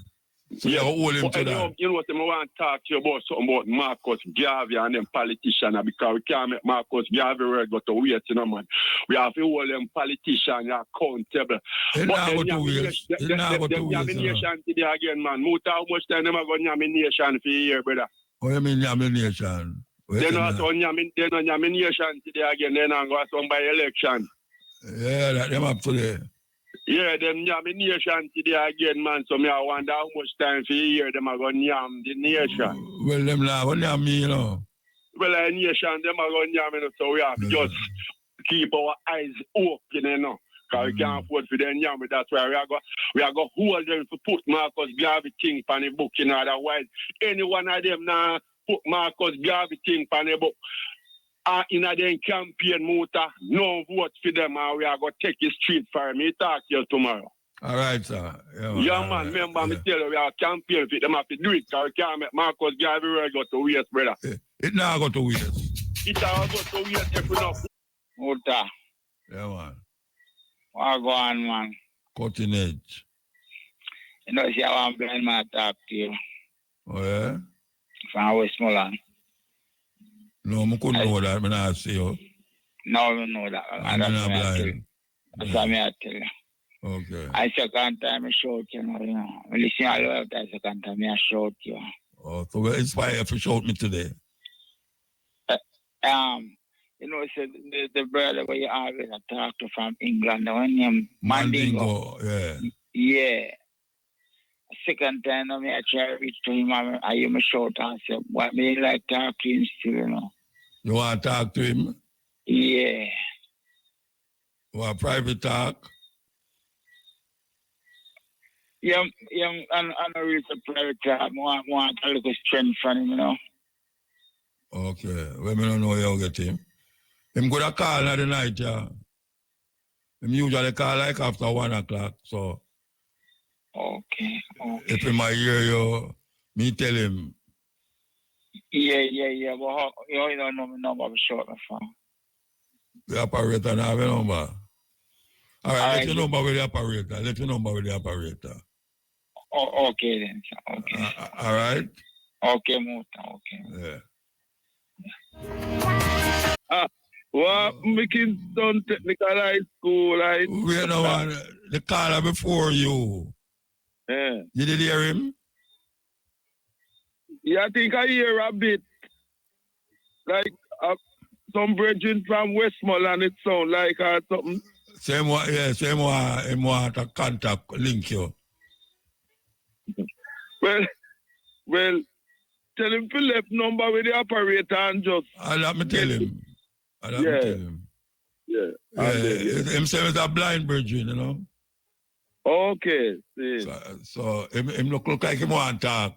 So you hold him to that. You know what I want to talk to you about something about Marcus Garvey and them politicians because we can't make Marcus Garvey word go to waste, you know, man. We have to hold them politicians accountable. But then the nomination today again, man. Muta, how much time them are going to nomination for a year, brother? What do you mean nomination? They're not nomination today again. They're not going to by election. Yeah, that them up today. Yeah, them nomination today again, man. So me I wonder how much time for a year them are going to yam the nation. Well, them now, what do you mean, you know? Well, a nation, them are going to yam, so we have to just keep our eyes open, you know. Because we can't afford for them yam. That's why we are going to hold them to put Marcus Garvey thing on the book, you know. Otherwise, any one of them now put Marcus Garvey thing on the book. In a then campaign, Muta, no vote for them, and we are going to take the street for me. Talk to you tomorrow. All right, sir. Yeah, man. Right. Remember, me tell you, we are campaign for them. Have to do it, because we can't make Marcus Garvey go to waste, brother. It now go to waste. It now go to waste if we not. Muta. Yeah, man. What go on, man? Cuttin Edge. You know, see, I want blind man talk to you. Oh, yeah? From Westmoreland. No, I couldn't know that. I not see you. No, I don't know that. I'm not blind. That's what I tell you. Okay. I second time I shout you, you know. I listen a lot of times, second time I shout you. Oh, so we're inspired to shout me today. You know, so the brother where you always talk to from England, the one named Mandingo. Yeah. Yeah. Second time I try to reach to him, I hear me shout and say, what me like talk to him still, you know. You want to talk to him? Yeah. You want private talk? Yeah, and I reach a private talk. I want a little strength from him, you know. Okay. Well, I don't know how you get him. Him go to call in the night, yeah. Him usually call like after 1 o'clock, so. Okay. If he might hear you, me tell him. Yeah. But you don't know my number of short phone. The operator now have a number. All right, let your number with the operator. Oh, okay then. Okay. All right? Okay, Muta. Okay. Yeah. What making Kingston Technical High School, right? Wait no one. The caller before you. Yeah. You did hear him? Yeah, I think I hear a bit. Like some bridging from Westmoreland, it sound like something. Same one to contact, link you. Well, tell him to left number with the operator and just. I'll let me tell him. I'll let me tell him. Yeah. Him say it's a blind virgin, you know. Okay. So him look like him want to talk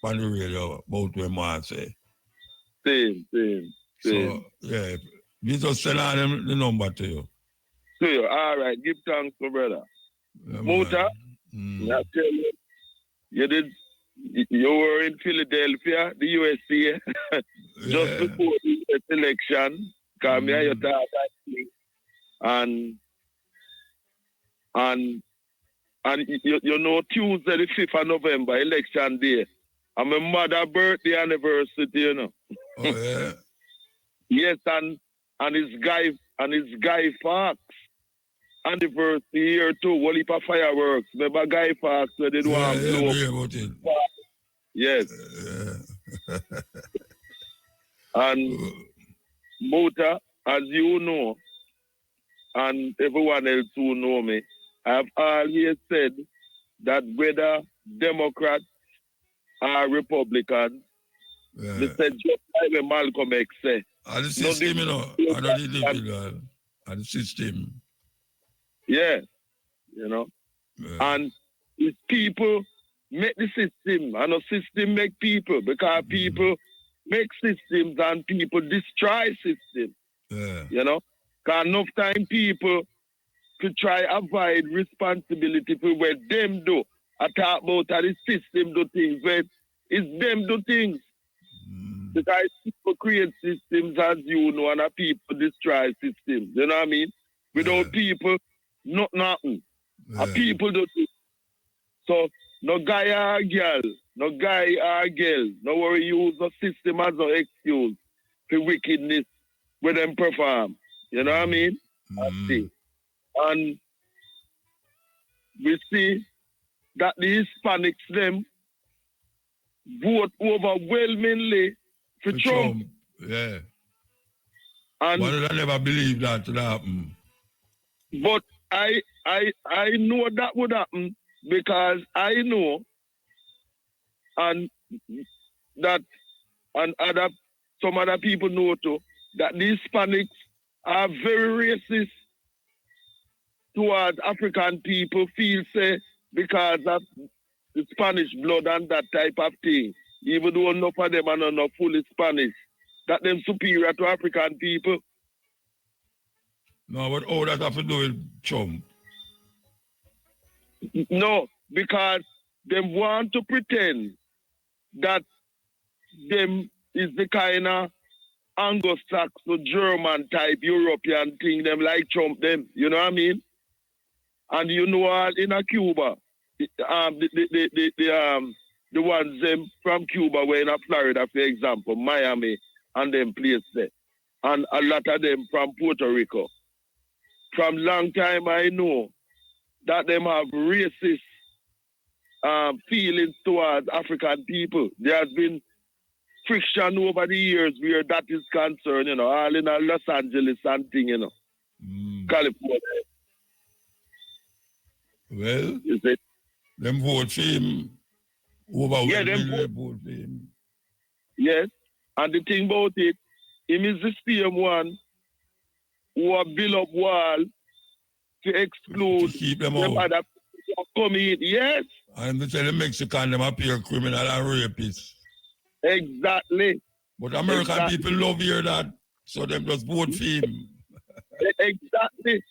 on the radio about what he want to say. Same. So, yeah, we just send on him the number to you. To you. All right. Give thanks, my brother. Muta, I tell you, you were in Philadelphia, the USA, just before the election. Come here, you talk and you know, Tuesday, the 5th of November, election day. And my mother's birthday anniversary, you know. Oh, yeah? Yes, and his Guy Fawkes anniversary here too. One heap of fireworks. Remember Guy Fawkes where they do blow up? Yes. And Muta, as you know, and everyone else who know me, I've always said that whether Democrats or Republicans, they said just like Malcolm X said. And the system, you know, and the individual, and the system. Yeah, you know. And if people make the system, and the system make people, because people make systems and people destroy systems. You know, because enough time people could try avoid responsibility for what them do. I talk about how the system do things, but it's them do things. Because people create systems, as you know, and people destroy systems. You know what I mean? Without people, nothing. And people do things. So, no guy or girl, no worry, use the system as an excuse for wickedness where them perform. You know what I mean? And we see that the Hispanics, them, vote overwhelmingly for Trump. Yeah. And why did I never believe that would happen? But I know that would happen because I know and that and some other people know too that the Hispanics are very racist towards African people, feel say because of the Spanish blood and that type of thing. Even though enough of them are not fully Spanish, that them superior to African people. No, but all that have to do with Trump? No, because they want to pretend that them is the kind of Anglo-Saxon, German type, European thing, them like Trump, them. You know what I mean? And you know, in Cuba, the ones them from Cuba were in Florida, for example, Miami, and them place there. And a lot of them from Puerto Rico. From long time I know that them have racist feelings towards African people. There has been friction over the years where that is concerned, you know, all in Los Angeles and thing, you know. California. Well, them vote for him. Them vote for him. Yes. And the thing about it, him is the same one who have built up wall to exclude to keep them out. Other people come in. Yes. And they tell the Mexican them appear criminal and rapists. Exactly. But American people love hear that, so them just vote for him. Exactly.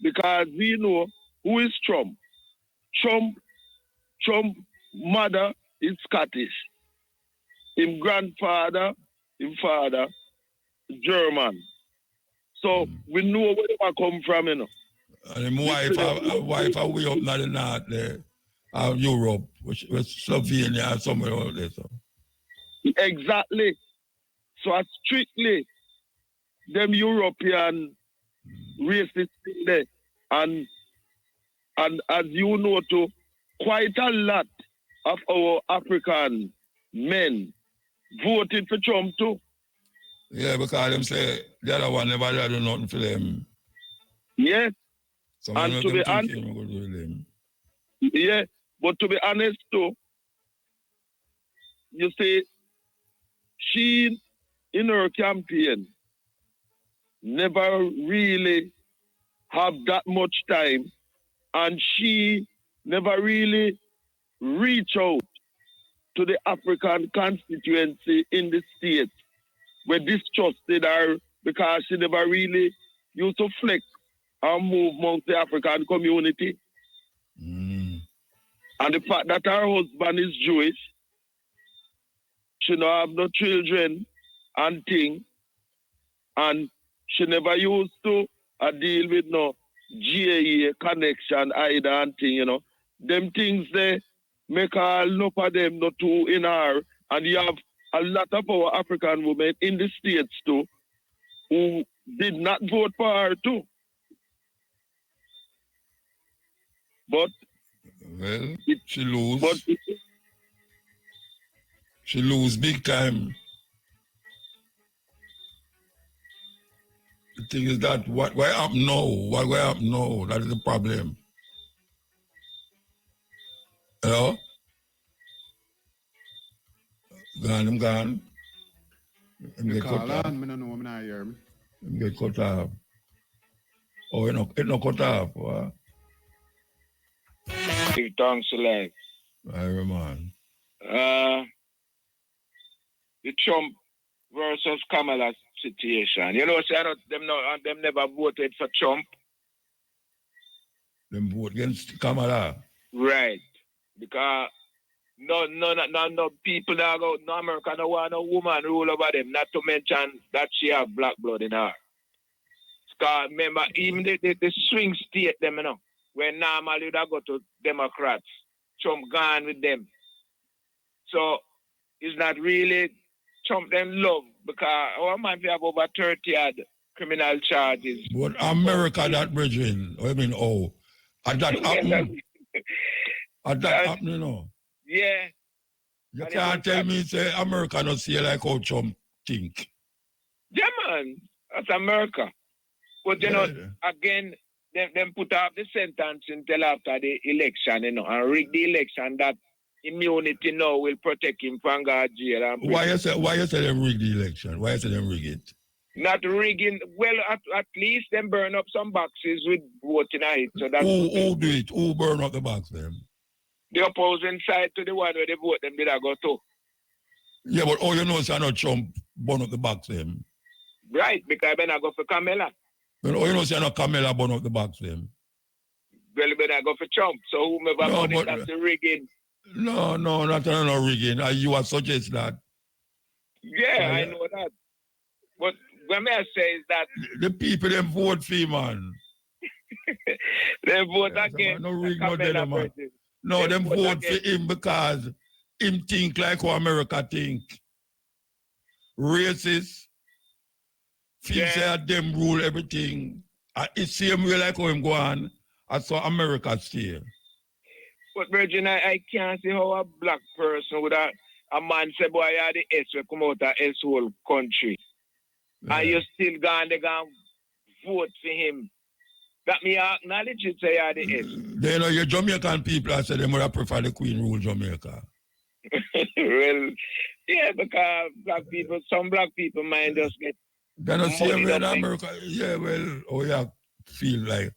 Because we know who is Trump. Trump mother is Scottish. His grandfather, his father, German. So we know where they come from, you know. And his wife are way up in the north there, Europe, which Slovenia, somewhere out there. So. Exactly. So strictly, them European racist thing there. And as you know too, quite a lot of our African men voted for Trump too. Yeah, because them say the other one never do nothing for them. Yes. Someone and to be honest, yeah, but to be honest too, you see, she, in her campaign, never really have that much time, and she never really reach out to the African constituency in the States where distrusted her because she never really used to flex or move amongst the African community. Mm. And the fact that her husband is Jewish, she don't have no children and thing, and she never used to deal with no GAA connection either and thing, you know. Them things they make all enough of them not too in her, and you have a lot of our African women in the States too who did not vote for her too. But well, she lose. She lose big time. The thing is that what happened now? What will happen now? That is the problem. Hello? Gone, I'm gone. I'm get cut off. I don't know, I'm not here. I'm get cut off. Oh, it no cut off. What? Big thanks to life. Aye, man. The Trump versus Kamala situation. You know, say them never voted for Trump. Them vote against Kamala. Right. Because no people that go no America no want no woman rule over them, not to mention that she have black blood in her. Because remember, even the swing state them, you know, where normally they go to Democrats, Trump gone with them. So it's not really Trump them love, because our man we have over 30 odd criminal charges. But America that bridging. I mean, at that happen. At that happen, you know. Yeah. You can't tell me say America not see like how Trump think. Yeah, man. That's America. But you know, again, them put up the sentence until after the election, you know, and rig the election that immunity now will protect him from God jail. Why you say them rig the election? Why you say them rig it? Not rigging. Well, at least them burn up some boxes with voting on it. So that's who do it? Who burn up the box them? The opposing side to the one where they vote them did I go to. Yeah, but all you know is I know Trump burn up the box them. Right, because I go for Kamala. But all you know is I know Kamala burn up the box them. Well, I go for Trump. So whomever money that's the rigging. No, not rigging. You are suggest that. Yeah, I know that. But what I say is that the people them vote for man. They vote against no rig no dead, man. No, them vote for him because him think like how America think. Racist. Feel say them rule everything. It's same way like how him go on. I saw America stay. But Virgin, I can't see how a black person with a man say, boy, you are the S will come out of S whole country. Yeah. And you still gone vote for him. That me acknowledge it, say you are the S. They know your Jamaican people, I say they would prefer the Queen rule Jamaica. Well, yeah, because some black people might just get. They don't see him in America. Yeah, well, you feel like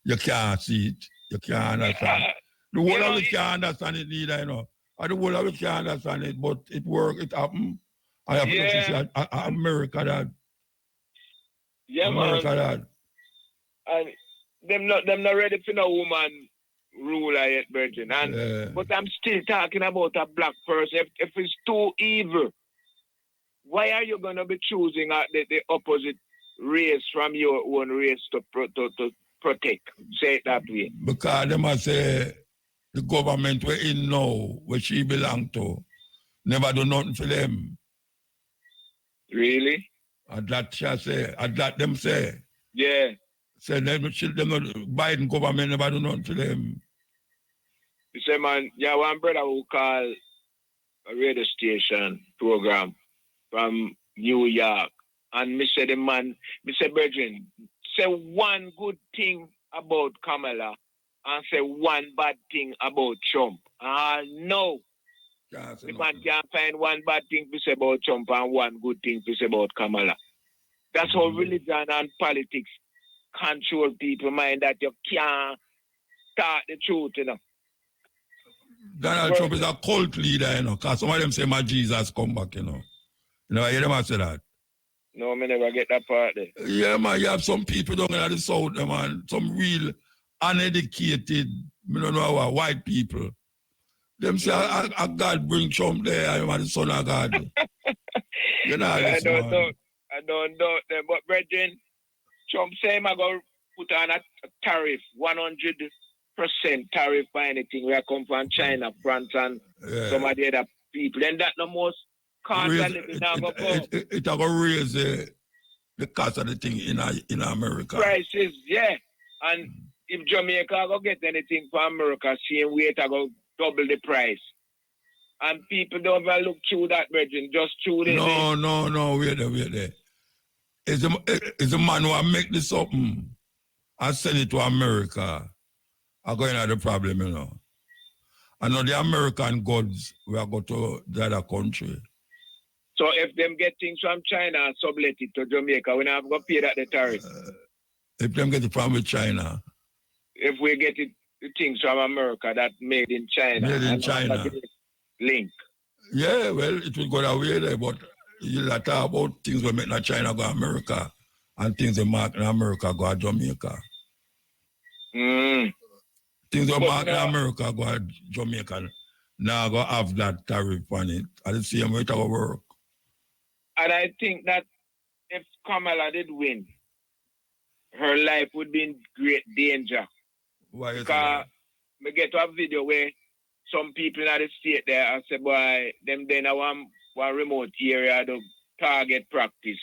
you can't see it. You can't understand. The whole of it can't understand it neither, you know. The whole of it can't understand it, but it worked, it happened. I have to say America that. Yeah, America man. that. And them not ready for no woman ruler yet, Virgin. But I'm still talking about a black person. If it's too evil, why are you gonna be choosing the opposite race from your own race to protect? Say it that way. Because they must say the government we're in now, where she belong to, never do nothing for them. Really? And that shall say, and that them say. Yeah. Say them Biden government never do nothing to them. You say, man, yeah, one brother who called a radio station program from New York. And me say the man, me say, Brethren, say one good thing about Kamala and say one bad thing about Trump. No. The man can't find one bad thing to say about Trump and one good thing to say about Kamala. That's how religion and politics control people's mind, that you can't talk the truth, you know. Donald Trump is a cult leader, you know, because some of them say my Jesus come back, you know. You know, hear them say that? No, I never get that part there. Yeah, man, you have some people down in the south, man, some real uneducated, you don't know what, white people. Them say, a God bring Trump there, I'm the son of God. You know, I don't know them, but brethren, Trump say I'm going to put on a tariff, 100% tariff for anything where I come from China, France, and some of the other people. Then that no most can't it will raise the cost of the thing in America. Prices, yeah. And if Jamaica go get anything from America, same way it go double the price. And people don't even look through that, brethren, just through the... No, wait there. It's a man who make this up and send it to America. I'm going to have the problem, you know. And now the American goods will go to the other country. So if them get things from China and sublet it to Jamaica, we not have to pay that the tariff. If them get it from China. If we get it, the things from America that made in China. Made in China. Link. Yeah, well, it will go that way there, but you talk about things we make in China go to America and things we mark in America go to Jamaica. Things we mark in America go to Jamaica. Now go have that tariff on it. At the same way it will work. And I think that if Kamala did win, her life would be in great danger. Why is because we get to a video where some people in the state there and say, boy, them then I want one remote area to target practice.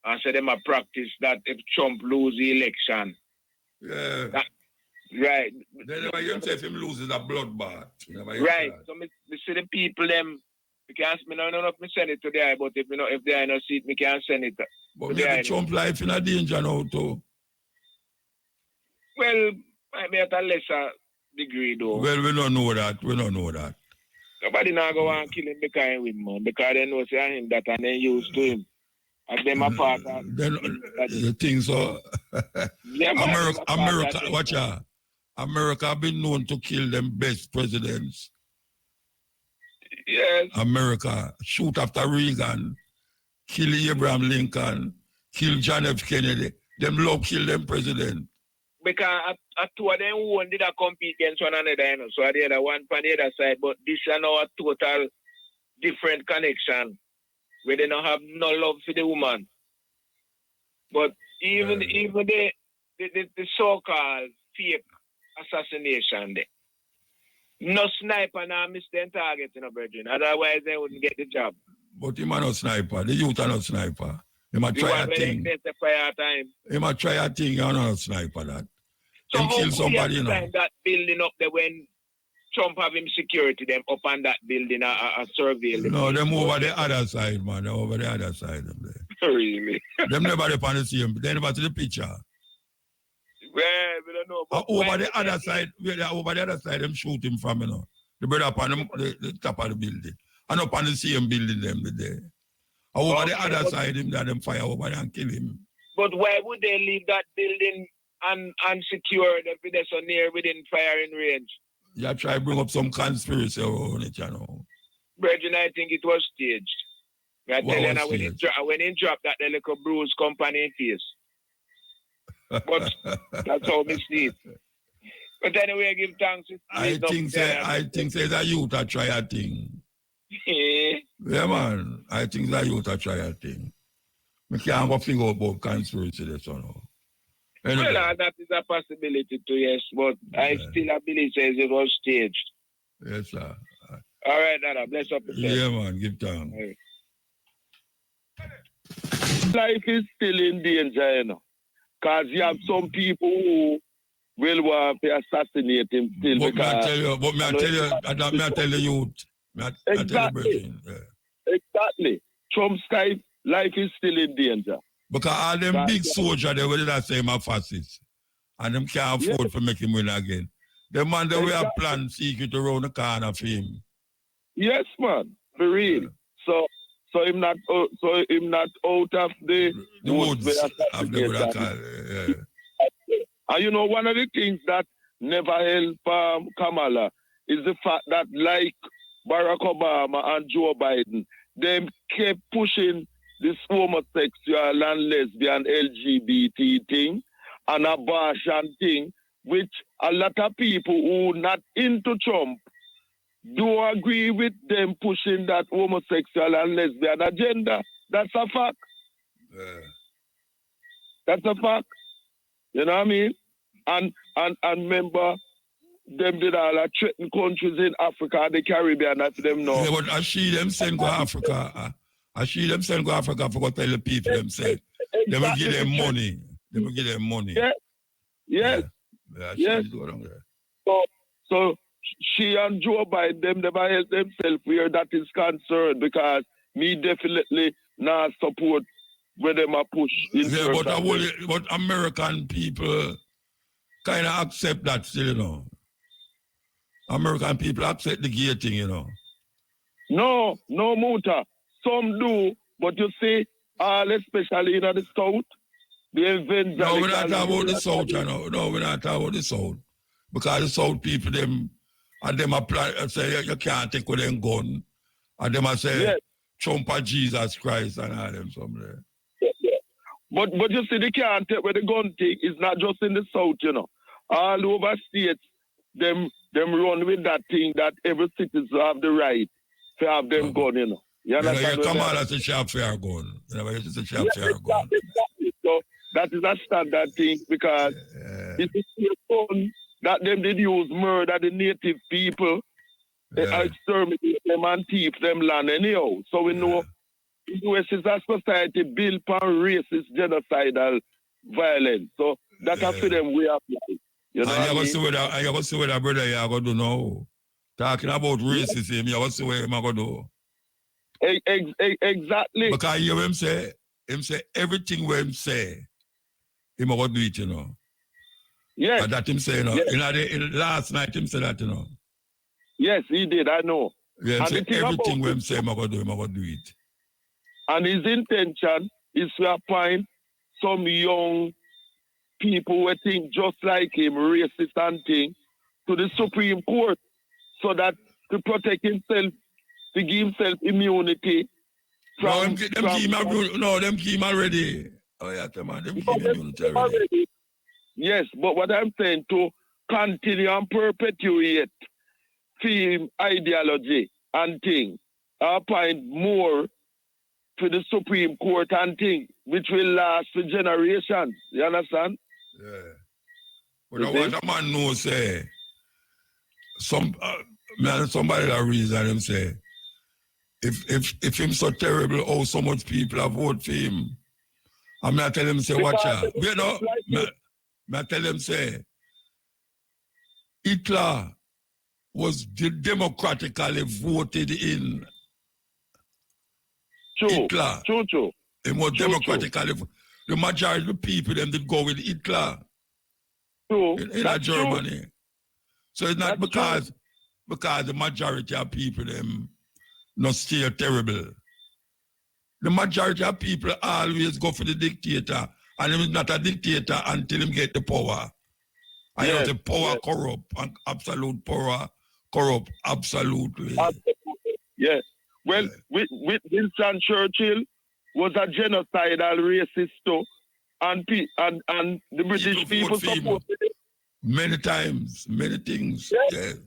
And say them a practice that if Trump lose the election. Yeah. Right. They never hear him say if him loses a bloodbath. Right. So me see the people them, me don't know if me send it to there, but if they are no seat, me can't send it. But maybe Trump life in a danger now too. Well, might be at a lesser degree though. Well, we don't know that. Nobody now go and kill him because he win, man. Because they know say him that and they used to him. And them a part of the thing so America, watch out. America have been known to kill them best presidents. Yes. America shoot after Reagan, kill Abraham Lincoln, kill John F. Kennedy. Them love kill them president. Because two of them who did a compete against one another, you know. So the other one from the other side, but this is now a total different connection where they don't have no love for the woman. But even the so-called fake assassination there. No sniper now miss them target, you know, brethren. Otherwise they wouldn't get the job. But him are not sniper. The youth are not sniper. He might try a thing. He might try a thing, you're not a sniper that. So him kill somebody, you know. That building up there when Trump have him security them up on that building a survey. No, them over the other side, man. They're over the other side. Them there. Really? Them never upon the same. They never see the picture. Well, we don't know. But over the other side, them shoot him from, you know. The brother up on the top of the building. And up on the same building them there. Over the other side, them fire over there and kill him. But why would they leave that building unsecured if they're so near within firing range? Yeah, try to bring up some conspiracy on it, you know. Brethren, I think it was staged. I tell you now, when he dropped that, the little bruise company in face. But that's how we see it. But anyway, give thanks. I think it's a youth that try a thing. Yeah, man. I think that youth that try a thing. We can't go figure out about conspiracy this or no. Anyway. Well, that is a possibility too, yes. But I still believe it was staged. Yes, sir. All right, Dada. Bless up yourself. Yeah, man. Give thanks. Right. Life is still in danger, you know. Because you have some people who will want to assassinate him still. But me I tell you, youth. Exactly. Exactly. Trump's life is still in danger. Because all them big soldiers, they will not say him a fascist. And them can't afford to make him win again. The man, they will have planned secret around the corner for him. Yes, man, for real. So him not out of the woods of the Burakal. And you know, one of the things that never helped Kamala is the fact that, like Barack Obama and Joe Biden, they kept pushing this homosexual and lesbian LGBT thing and abortion thing, which a lot of people who not into Trump do agree with them pushing that homosexual and lesbian agenda. That's a fact. That's a fact. You know what I mean? And remember, them did all that threaten countries in Africa and the Caribbean, that's them know. Yeah, but I see them send go Africa. I see them send go Africa for go tell the people them say. They will give them money. They will give them money. Yes. Yes. So she and Joe Biden, them never help themselves where that is concerned, because me definitely not support where them are push. Yeah, but American people kind of accept that still, you know. American people accept the gay thing, you know. No, Muta. Some do, but you see, especially in the South, the evangelical... No, we're not talking about the South, you know. No, we're not talking about the South. Because the South people, them apply, say, you can't take with them gun. And them say, Trump or Jesus Christ and all them somewhere. But you see, they can't take with the gun thing. It's not just in the South, you know. All over states, them run with that thing that every citizen have the right to have them gun, you know. You understand? You come out as a sharp fair gun. You know, it's a sharp fair gun. Exactly. So that is a standard thing, because it's a gun that them did use murder the native people, exterminate them and thief them land anyhow. So we know the US is a society built on racist, genocidal violence. So that's for them way of life. You know I see what that brother you are going to do now. Talking about racism, you want to see what I'm going to do. Exactly. Because you hear him say everything what him say, him going to do it, you know. Yes. And that him say, you know. Last night him said that, you know. Yes, he did, I know. Yeah, say everything what him say, him going to do it. And his intention is to appoint some young people who think just like him, racist and thing, to the Supreme Court, so that to protect himself, to give himself immunity. Them keep him already. Oh yeah, man, them keep him immunity already. Yes, but what I'm saying, to continue and perpetuate theme, ideology and thing, appoint more to the Supreme Court and thing, which will last for generations. You understand? Yeah. But what a man knows, say, somebody that reason him say, if him so terrible, oh, so much people have voted for him. I'm not telling him, say, watch out. You know, I tell him, say, Hitler was democratically voted in. Hitler. True. He was democratically. The majority of the people them did go with Hitler. In Germany. So it's not because the majority of people them not still terrible. The majority of people always go for the dictator, and he's not a dictator until him get the power. And you know, the power corrupt, and absolute power corrupt, absolutely. Yes. Well, with Winston Churchill was a genocidal racist too, and the British people supported it. Many times, many things. Yes.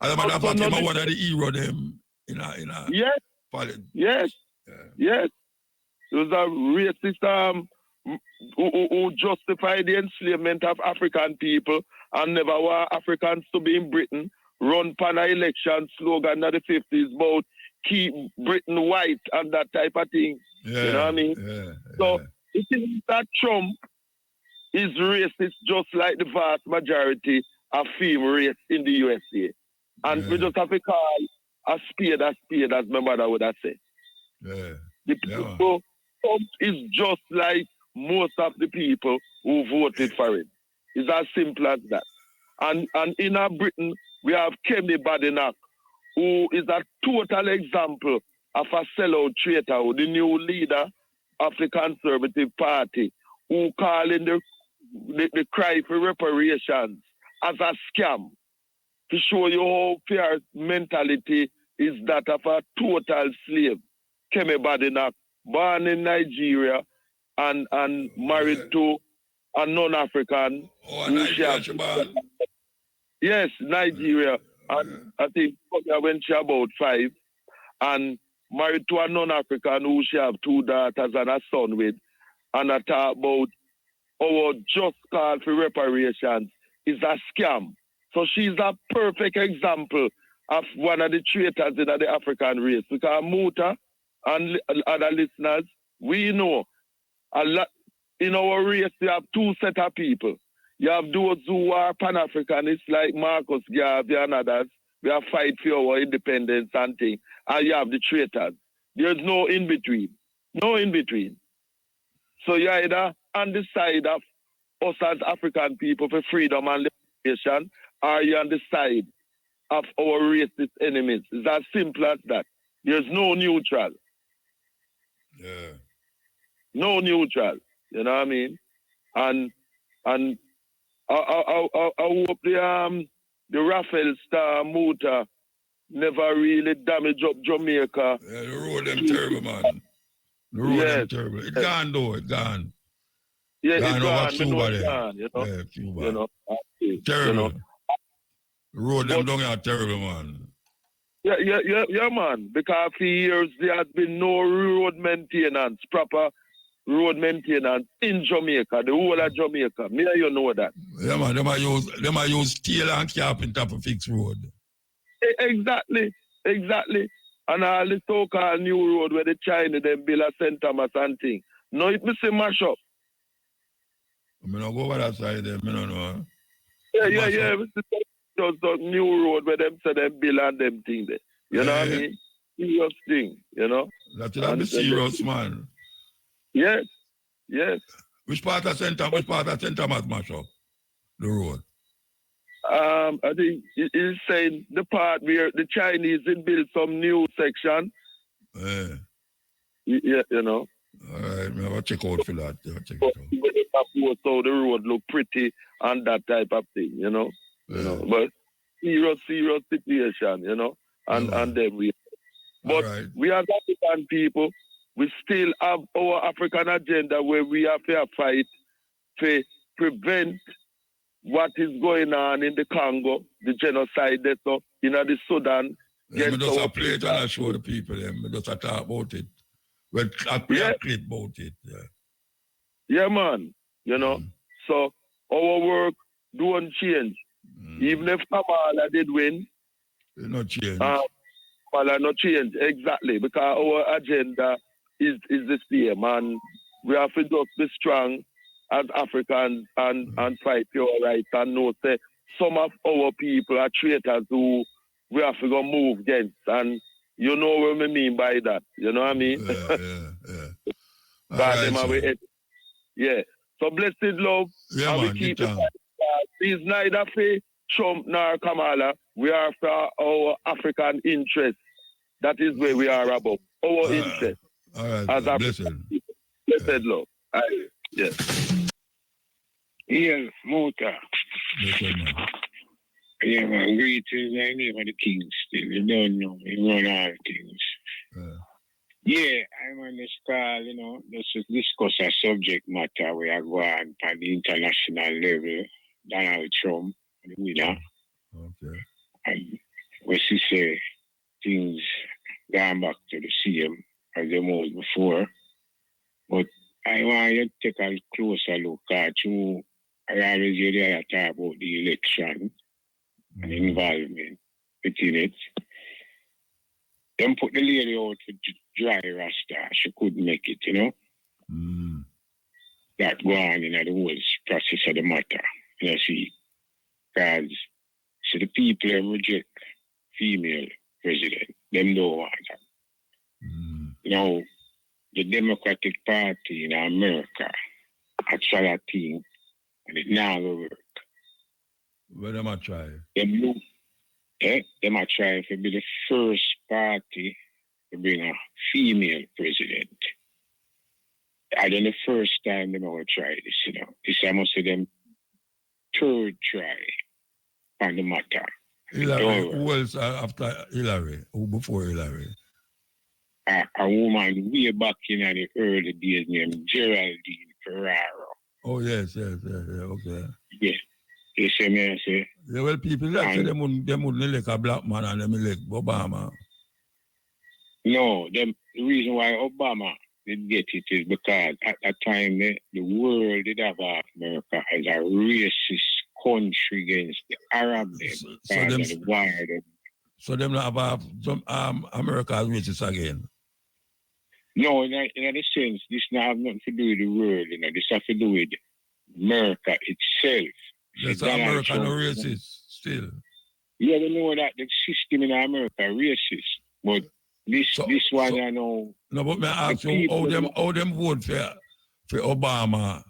As a matter of fact, I'm one of the hero them in a politics. Yes. It was a racist who justified the enslavement of African people and never want Africans to be in Britain. Run pan an election slogan in the 50s about keep Britain white and that type of thing. You know what I mean? So it is that Trump is racist just like the vast majority of female race in the USA. And we just have to call a spade, as my mother would have said. The people, Trump is just like most of the people who voted for him. It's as simple as that. And in our Britain, we have Kemi Badenoch, who is a total example of a sellout traitor, the new leader of the Conservative Party, who calling the cry for reparations as a scam, to show you how fair mentality is that of a total slave. Kemi Badenoch, born in Nigeria and married to a non-African. Yes, Nigeria. And I think when she about 5, and married to a non-African who she have 2 daughters and a son with, and I talk about our just call for reparations is a scam. So she's a perfect example of one of the traitors in the African race. Because Muta and other listeners, we know a lot in our race we have 2 set of people. You have those who are Pan-Africanists like Marcus Garvey and others. We have fight for our independence and things. And you have the traitors. There's no in-between. No in-between. So you're either on the side of us as African people for freedom and liberation, or you're on the side of our racist enemies. It's as simple as that. There's no neutral. Yeah. No neutral. You know what I mean? And I hope the Raphael Star Muta never really damage up Jamaica. Yeah, the road them terrible, man. The road them terrible. It's gone though, it's gone. Yeah, gone it's over gone. Cuba there. Gone, you know? Yeah, Cuba. You know, terrible. You know. The road them down here terrible, man. Yeah, man. Because for years there has been no road maintenance, proper road maintenance in Jamaica, the whole of Jamaica. Me and you know that. Yeah, man. Them a use steel and carpenter to fix road. Exactly. And all the so-called new road where the China them build a St. Thomas and thing. No, it must mash up. I mean, I go over that side there. I don't know. Yeah. Just the new road where them say them build and them thing there. You know what I mean? Serious thing, you know? That'll be serious, man. Yes. Which part of St. Thomas mash up? The road? I think it's saying the part where the Chinese did build some new section. Yeah. Yeah, you know. All right, I will check out for that. Check it out. So the road look pretty and that type of thing, you know. Yeah. You know, but serious situation, you know. And then we we as African people, we still have our African agenda where we have to fight to prevent what is going on in the Congo, the genocide that's in the Sudan. Yeah, I just play it and I show the people them. I just talk about it. Well, I play a clip about it. Yeah, man. You know, so our work don't change. Even if Kamala did win, it not change. Kamala not change exactly because our agenda is the same, and we have to just be strong as Africans and fight for our rights and know say some of our people are traitors who we have to go move against, and you know what I mean by that. You know what I mean? Yeah. So blessed love. Yeah, and man, we keep it. He's neither for Trump nor Kamala. We are for our African interest. That is where we are about. Our interest. All right. As blessed. Blessed love. Yes. Yes, Muta. Blessed, man. Yeah, man. Greetings in the name of the King still. You don't know. You run all things. Yeah, I'm on this call, you know, just to discuss a subject matter where I go on at the international level. Donald Trump, the winner. Okay. And when she say things going back to the same as they was before. But I want you to take a closer look at you. I always hear you talk about the election and involvement within it. Them put the lady out to dry rasta. She couldn't make it, you know? That go on in the whole process of the matter. You see? Because the people reject female president. Them don't want that. Now, the Democratic Party in America actually a thing, and it now will work. Where them a try? Them They might try to be the first party to bring a female president. I don't know the first time they will try this, This I must say them third try on the matter. Hillary, who else after Hillary? Who before Hillary? A woman way back in the early days named Geraldine Ferraro. Oh, yes, okay. Yeah. You see me, I say? Yeah, well, people that say them wouldn't elect a black man and them elect Obama. No, the reason why Obama did get it is because at that time the world did have America as a racist country against the Arab. So them not have some America as racist again. No, in a sense, this not have nothing to do with the world, This have to do with America itself. Yes, America no racist still. Yeah, we know that the system in America racist, but this one I know. No, but me ask you how them vote for Obama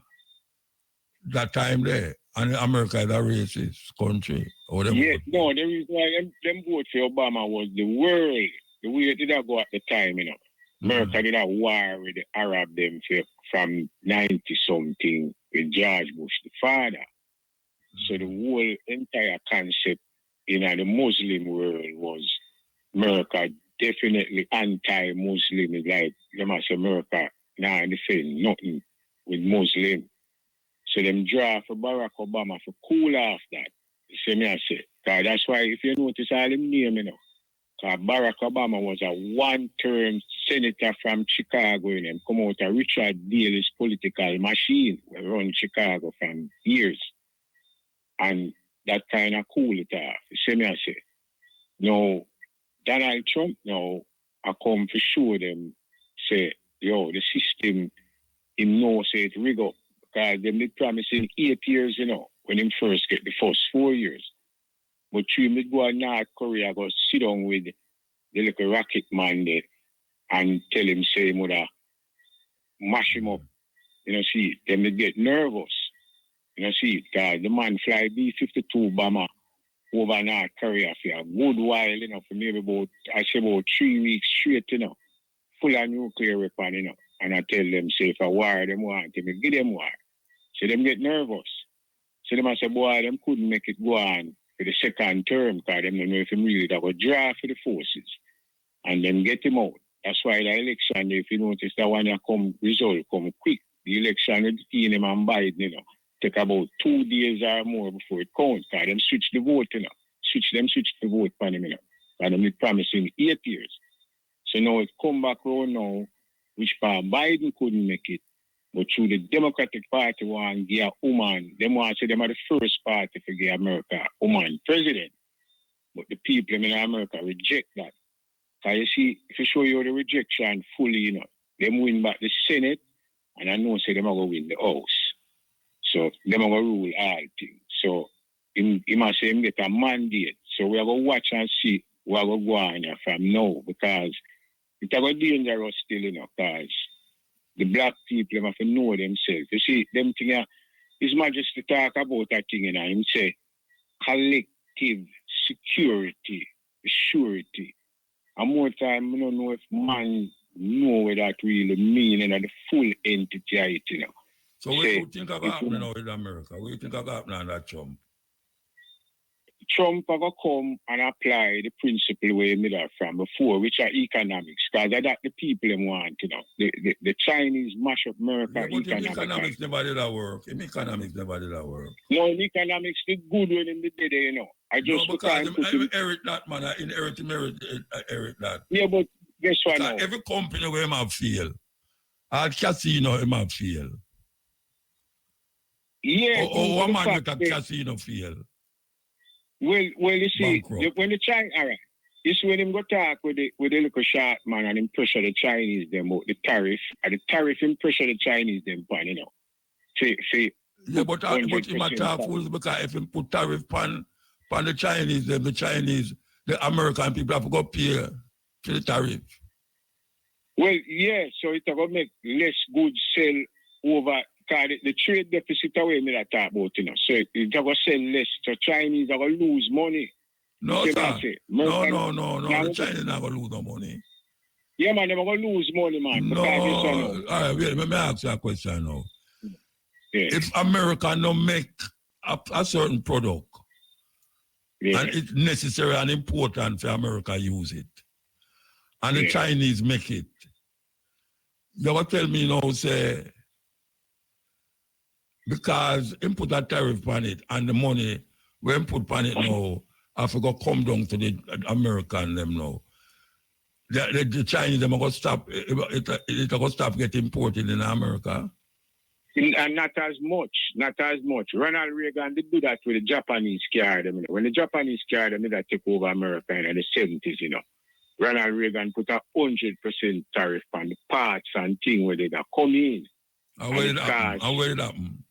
that time there, and America is a racist country. No, the reason why them vote for Obama was the world, the way it did go at the time, America did a war with the Arab them from 90-something with George Bush, the father. So the whole entire concept in the Muslim world was America definitely anti-Muslim. It's like them as America now defend nothing with Muslim. So them draw for Barack Obama for cool off that. You see me I say. That's why if you notice all them name, Barack Obama was a one-term senator from Chicago, and come out of Richard Daley's political machine. We run Chicago from years. And that kind of cool it off. You see me I say. Now, Donald Trump now, I come to show them, say, the system, him know say it rig up. Because them did promising 8 years, when him first get the first 4 years. But 3 me go to North Korea, go sit down with the little rocket man there and tell him, say, him would mash him up. See, them they get nervous. See, because the man fly B-52 bomber over North Korea for a good while, for maybe about 3 weeks straight, full of nuclear weapon, and I tell them, say, if a war them want, give them war. So them get nervous. So them say, boy, them couldn't make it go on for the second term, because them don't know if them really that would draw for the forces. And then get him out. That's why the election, if you notice that one result come quick. The election with him and Biden, take about 2 days or more before it counts, because them switch the vote, Switch the vote for him, And them promising 8 years. So now it come back around now, which part Biden couldn't make it, but through the Democratic Party want to give a woman, them want to say them are the first party to give America a woman president. But the people in America reject that. Because you see, if you show you the rejection fully, them win back the Senate, and I know say them are going to win the House. So them are going to rule all things. So he must say him get a mandate. So we are going to watch and see what will go on here from now, because it's a dangerous still, because the black people have to know themselves. You see, them thing, His Majesty talk about that thing, him say, collective security, surety. And more time, I don't know if man know what that really mean and the full entity, So what do you think of happening now in America? What do you think of happening on that Trump? Trump have come and apply the principle we made from before, which are economics, because that's the people them want, The Chinese mash up America. Yeah, but economics never did that work. Economics never did that work. No, in economics, the good when they did it, I just because I inherit that, man. I inherit that. Yeah, but guess what now? Every company where him have fail. All casino him have fail. Yeah. Or one man with a casino fail. Well, you see, when the Chinese, all right, you see when him go talk with the little short man and him pressure the Chinese them about the tariff, and the tariff him pressure the Chinese them pan, See. Yeah, but him a talk fools because if him put tariff pan the Chinese, the American people have to go pay to the tariff. Well, yeah, so it's going to make less goods sell over. Because the trade deficit away me that talk about, So it's going to sell less. So Chinese are going to lose money. No, You see sir. what I say? No. Now, The Chinese not going to lose no money. yeah, man, they're going to lose money, man. No. Because this one, All right, wait, let me ask you a question now. yeah. If America no make a certain product, Yeah. and it's necessary and important for America use it, and the Yeah. Chinese make it, you will tell me now, say, because him put a tariff on it, and the money when put on it now, I forgot come down to the American them now. The Chinese them are going to stop, it going to stop getting imported in America. And not as much. Ronald Reagan did do that with the Japanese car. Them, you know. When the Japanese car them that take over America in the 70s, you know, Ronald Reagan put 100% tariff on the parts and things where they come in. And where it happen?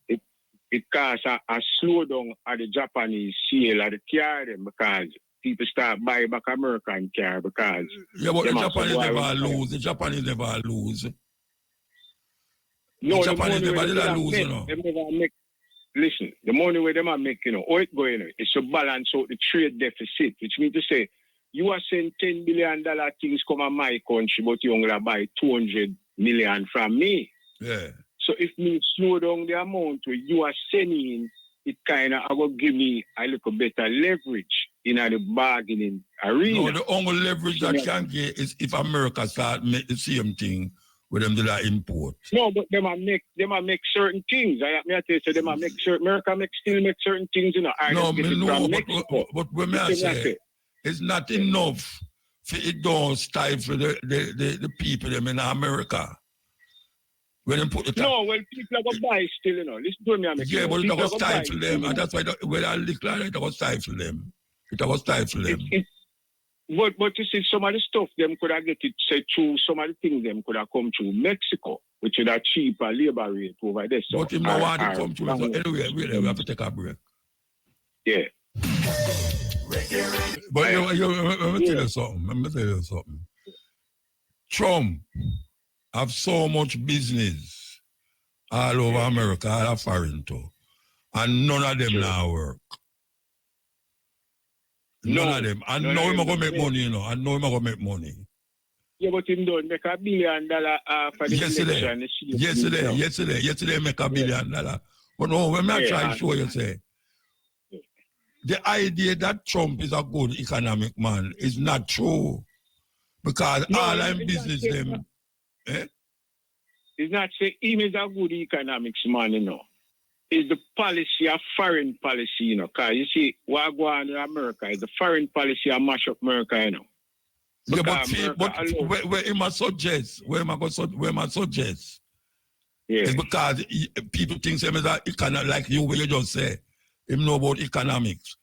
It caused a slowdown at the Japanese sale of the car them because people start buying back American car because yeah, but the Japanese never lose. The Japanese never lose. No, the Japanese never did lose, you know. Them never make. Listen, the money where them are making, you know, how it going, it's to balance out the trade deficit, which means to say you are saying $10 billion things come on my country, but you only buy 200 million from me. Yeah. So if me slow down the amount where you are sending, it kind of will give me a little better leverage in the bargaining arena. No, the only leverage that can get is if America start make the same thing with them do that import. No, but them a make certain things. I tell you, so them a make certain America still make certain things, you know. No, but when I say it's not enough for it don't stifle the people them in America. When they put the no, well, people are going to buy still, you know. Listen to me, yeah, but it will stifle them, and that's why when I declare it will stifle them. It will stifle them. But you see, some of the stuff them could have get it say through. Some of the things them could have come through Mexico, which is a cheaper labor rate over there. So but you know what it come through. So anyway, we have to take a break. Yeah. But let me tell you something. Trump have so much business all over America, all foreign too, and none of them now work. None of them. I know him going to make money, you know. I know him going to make money. Yeah, but him don't make $1 billion for the election. Yesterday make $1 billion. But no, when I try to show you, say, the idea that Trump is a good economic man is not true. Because all I'm business them. It's not say him is a good economics man, you know. It's the policy of foreign policy, you know. Because you see, what go on in America is the foreign policy of mash up America, you know. Yeah, but where he must suggest, is because people think him is like you, where you just say, him know about economics.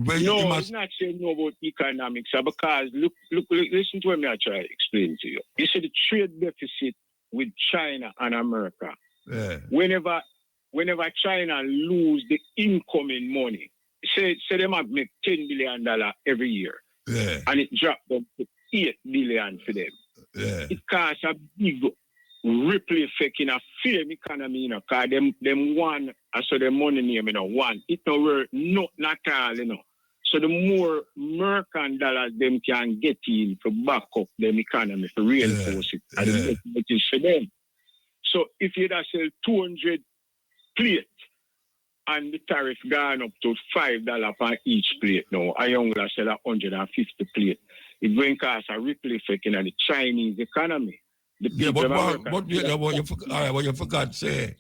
It's not saying know about economics, because look, listen to what I try to explain to you. You see the trade deficit with China and America. Yeah. Whenever China lose the incoming money, say they might make $10 billion every year, and it drop them to $8 billion for them. Yeah. It causes a big ripple effect in a firm economy, you know, because them one, so the money name, you know, one, it no worth not at all, you know. So the more American dollars them can get in to back up them economy, to reinforce it, and it is for them. So if you da sell 200 plate and the tariff gone up to $5 per each plate now, I only sell 150 plate. It going to cause a ripple effect in the Chinese economy. Yeah, but you forgot say,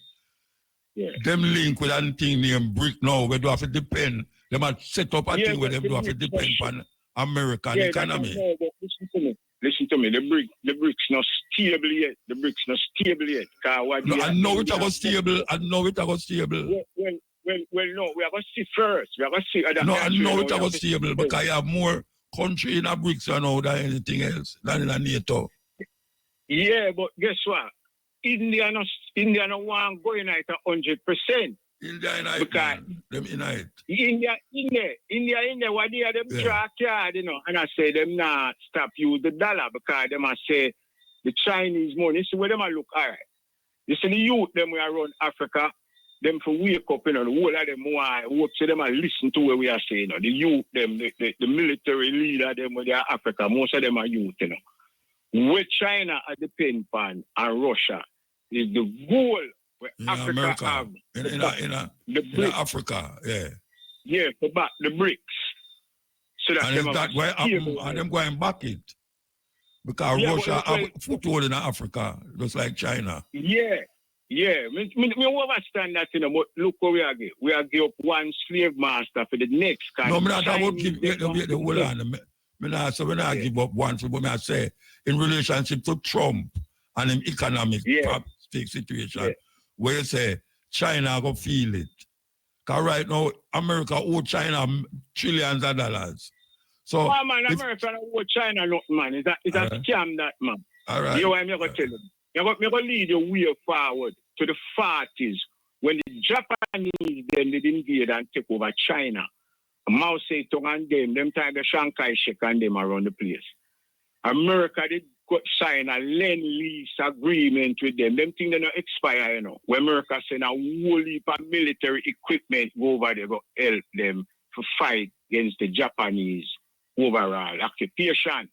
them link with anything named BRIC now, where do have to depend. They might set up a thing where they do have to depend on American economy. Listen to me. The BRICS not stable yet. I know it was stable. Well, no, we are going to see first. We are going to see. No, I know it was stable because you have more country in a BRICS now than anything else, than in a NATO. Yeah, but guess what? India no want going at 100%. India in it. Because them in it. India, what they are them track card, you know, and I say them not stop use the dollar because them I say the Chinese money. You see where them I look, all right. You see the youth them we are around Africa, them for wake up, the whole of them why hope to them and listen to what we are saying. The youth, them, the military leader, them with their Africa, most of them are youth, Where China are depend on and Russia is the goal where Africa have in Africa, yeah. Yeah, to back the BRICS. So that and that why them going back it. Because Russia have foothold in Africa, just like China. Yeah. Me understand that, but look where we are. We are give up one slave master for the next kind. No, me not about give the whole on. Me not give up one, but I say in relationship to Trump and him economic situation, where you say China go feel it. Because right now, America owe China trillions of dollars. So, man, America owe China not, man. It's a scam, that, man. All right. You know what I'm going to tell you? I'm going to lead the way forward to the 40s when the Japanese then they invade and take over China. Mao Zedong and them time the Shanghai Shek and them around the place. America did sign a lend-lease agreement with them. Them things they don't expire, When America send a whole heap of military equipment go over there to help them to fight against the Japanese overall occupation.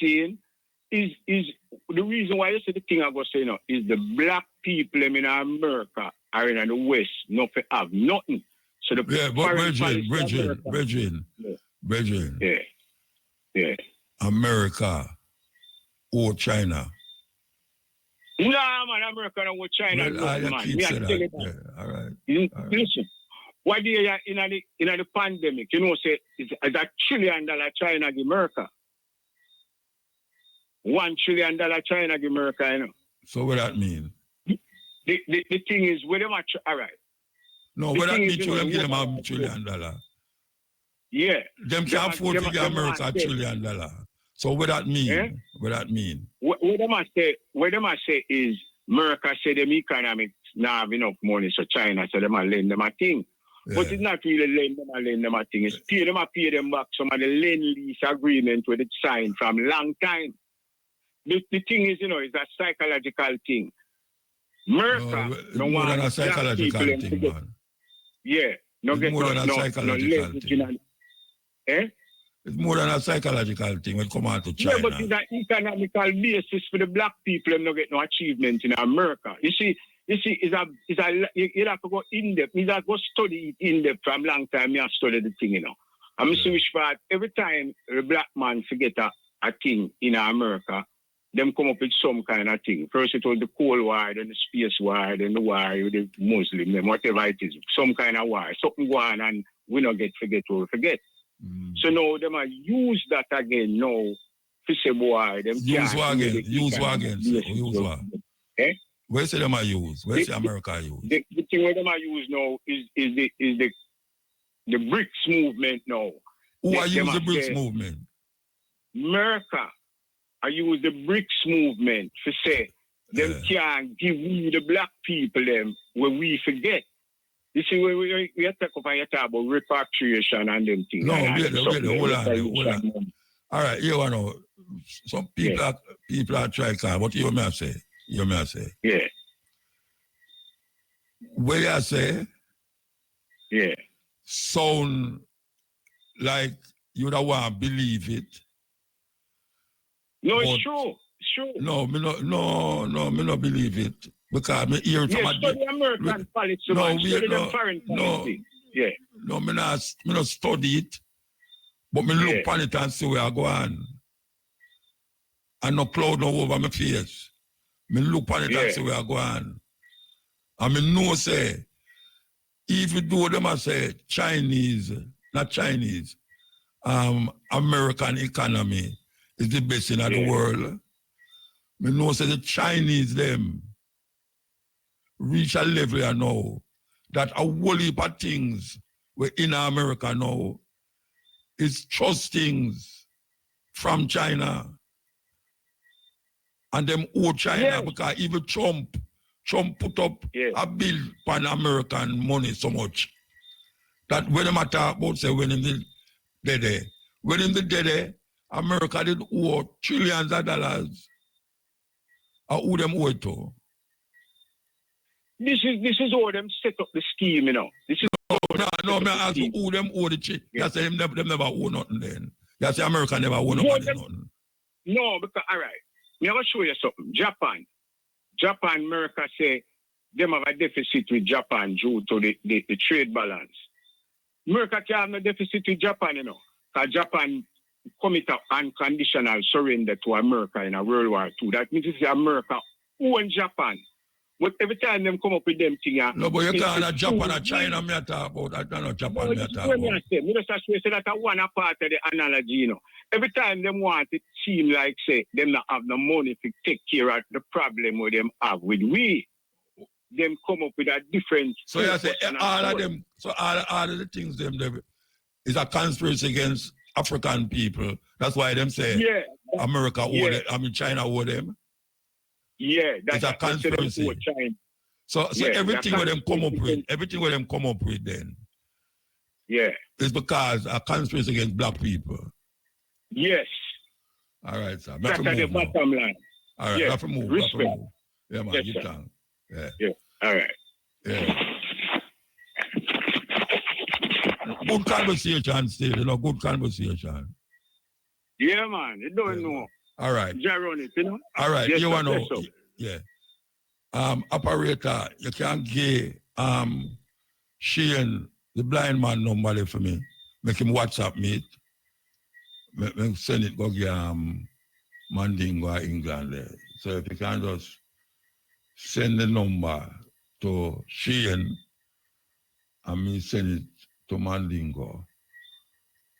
Seeing is the reason why you say the thing I was saying is the black people in America are in the West not to have nothing. So the Brethren. Yeah. America or China. No, man, America or China. All right. Listen, what they are in the pandemic, say it's $1 trillion China give America. $1 trillion China give America, So what that mean? The thing is, where them all right. No, what that mean to them give them $1 trillion? Yeah. Them can't afford to give America $1 trillion. So what that mean? Yeah? What that mean? What them I say is America say them economics now have enough money, so China so them lend them a thing. Yeah. But it's not really lend them a thing. It's pay them back some of the lend-lease agreement with it signed from long time. The thing is, it's a psychological thing. America more than a psychological thing, man. Yeah. It's more than a psychological thing. It's more than a psychological thing when it comes out to China. Yeah, but it's an economical basis for the black people and not get no achievement in America. You see, you have to go in depth. You have to go study it in depth from long time. You have study the thing, I'm see which part every time the black man forget a thing in America, them come up with some kind of thing. First it was the Cold War, then the Space War, then the war with the Muslim, then whatever it is, some kind of war. Something go on and we not forget what we forget. So now them are use that again now. To say boy, them use what again? Where say them are use? Where say America use? The thing where them are use now is the BRICS movement now. Who are use the BRICS movement? America. I use the BRICS movement to say them can't give we the black people them where we forget. You see, we talk about repatriation and them things. No, hold on. All right, you know, some people are trying to, what you may say? Yeah. What you say? Yeah. Sound like you don't want to believe it. No, it's true. No, me not believe it. Because me hear from study American politics, foreign policy. Yeah. No, me not study it, but me look on it and see where I go on. And no cloud no over my face. Me look on it and see where I go on. And me know say, even though them I say not Chinese, American economy is the best in the world. Me know say the Chinese them reach a level now that a whole heap of things we're in America now is trust things from China. And them owe China because even Trump put up a bill on American money so much that when they talk about say when in the dead America did owe trillions of dollars. Who them owe it to? This is how them set up the scheme, you know. This is no, me ask you who them owe the chick. You say them never owe nothing then. You say America never owe nothing. No, because all right. Me I will show you something. Japan, America say them have a deficit with Japan due to the trade balance. America can't have no deficit with Japan, you know. Because Japan commit an unconditional surrender to America in a World War II. That means it's America own Japan. But every time them come up with them thing, no, but you can't have Japan or China me talk about. I can't have Japan me talk about. Me just say that one part of the analogy, you know. Every time them want it seem like say them not have the money to take care of the problem where them have with we. Them come up with a different. So you say all of them. So all of the things them is a conspiracy against African people. That's why them say America owe them. I mean China owe them. Yeah, that's a conspiracy. So everything where them come up with, then. Yeah. Is because a conspiracy against black people. Yes. All right, sir. That's the bottom line. All right, have to move. Respect. Yeah, man, yes, get down. Yeah. All right. Yeah. Good conversation still, you know, good conversation. Yeah, man. You don't know. All right. It, you know? All right. Yes, you want to know? Yeah. Operator, you can give Shane the blind man number there for me. Make him WhatsApp me. Make send it go get Mandingo England there. So if you can just send the number to Shane and me send it to Mandingo.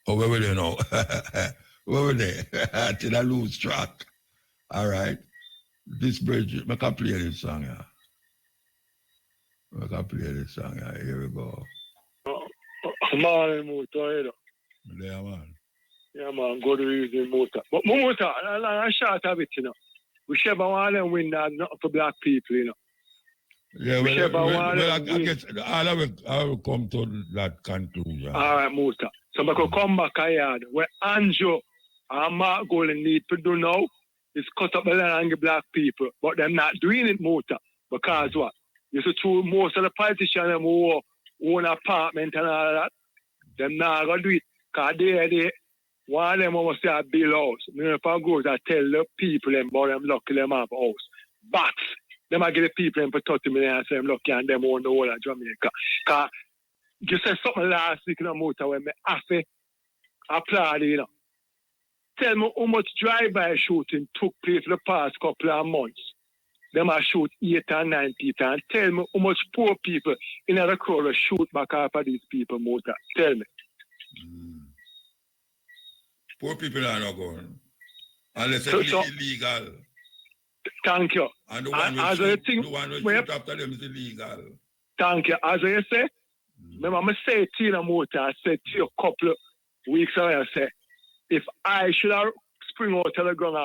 Oh, where were they now? Where were they? Till I lose track. All right. This bridge, I can play this song, yeah. I can play this song, yeah. Here we go. Man, motor, Yeah, man. Yeah, man, good reason, motor. But motor, I short of it, you know. Whichever one them win that, not for black people, you know. Yeah, well, I guess I will come to that conclusion. All right, motor. So I could come back here. Where Anjo and Mark Golden need to do now is cut up the land and give black people. But they're not doing it, motor. Because what? You see, through most of the politicians who own apartment and all that, they're not going to do it. Because they one of them must say a bill house. If I go to tell the people them about them lucky them have a house. But they might get the people for 30 million and say them lucky and them own the whole of Jamaica. Because you said something last week in the motor when me have to applaud, you know. Tell me how much drive-by shooting took place for the past couple of months. Them are shoot 8 and 9 people. And tell me how much poor people in the crowd will shoot back after these people, motor. Tell me. Poor people are not going. Unless it's illegal. Thank you. And the one who shoot after them is illegal. Thank you. As I say, remember I say to you, motor, I said to you a couple of weeks ago, I said, if I should have spring out to the ground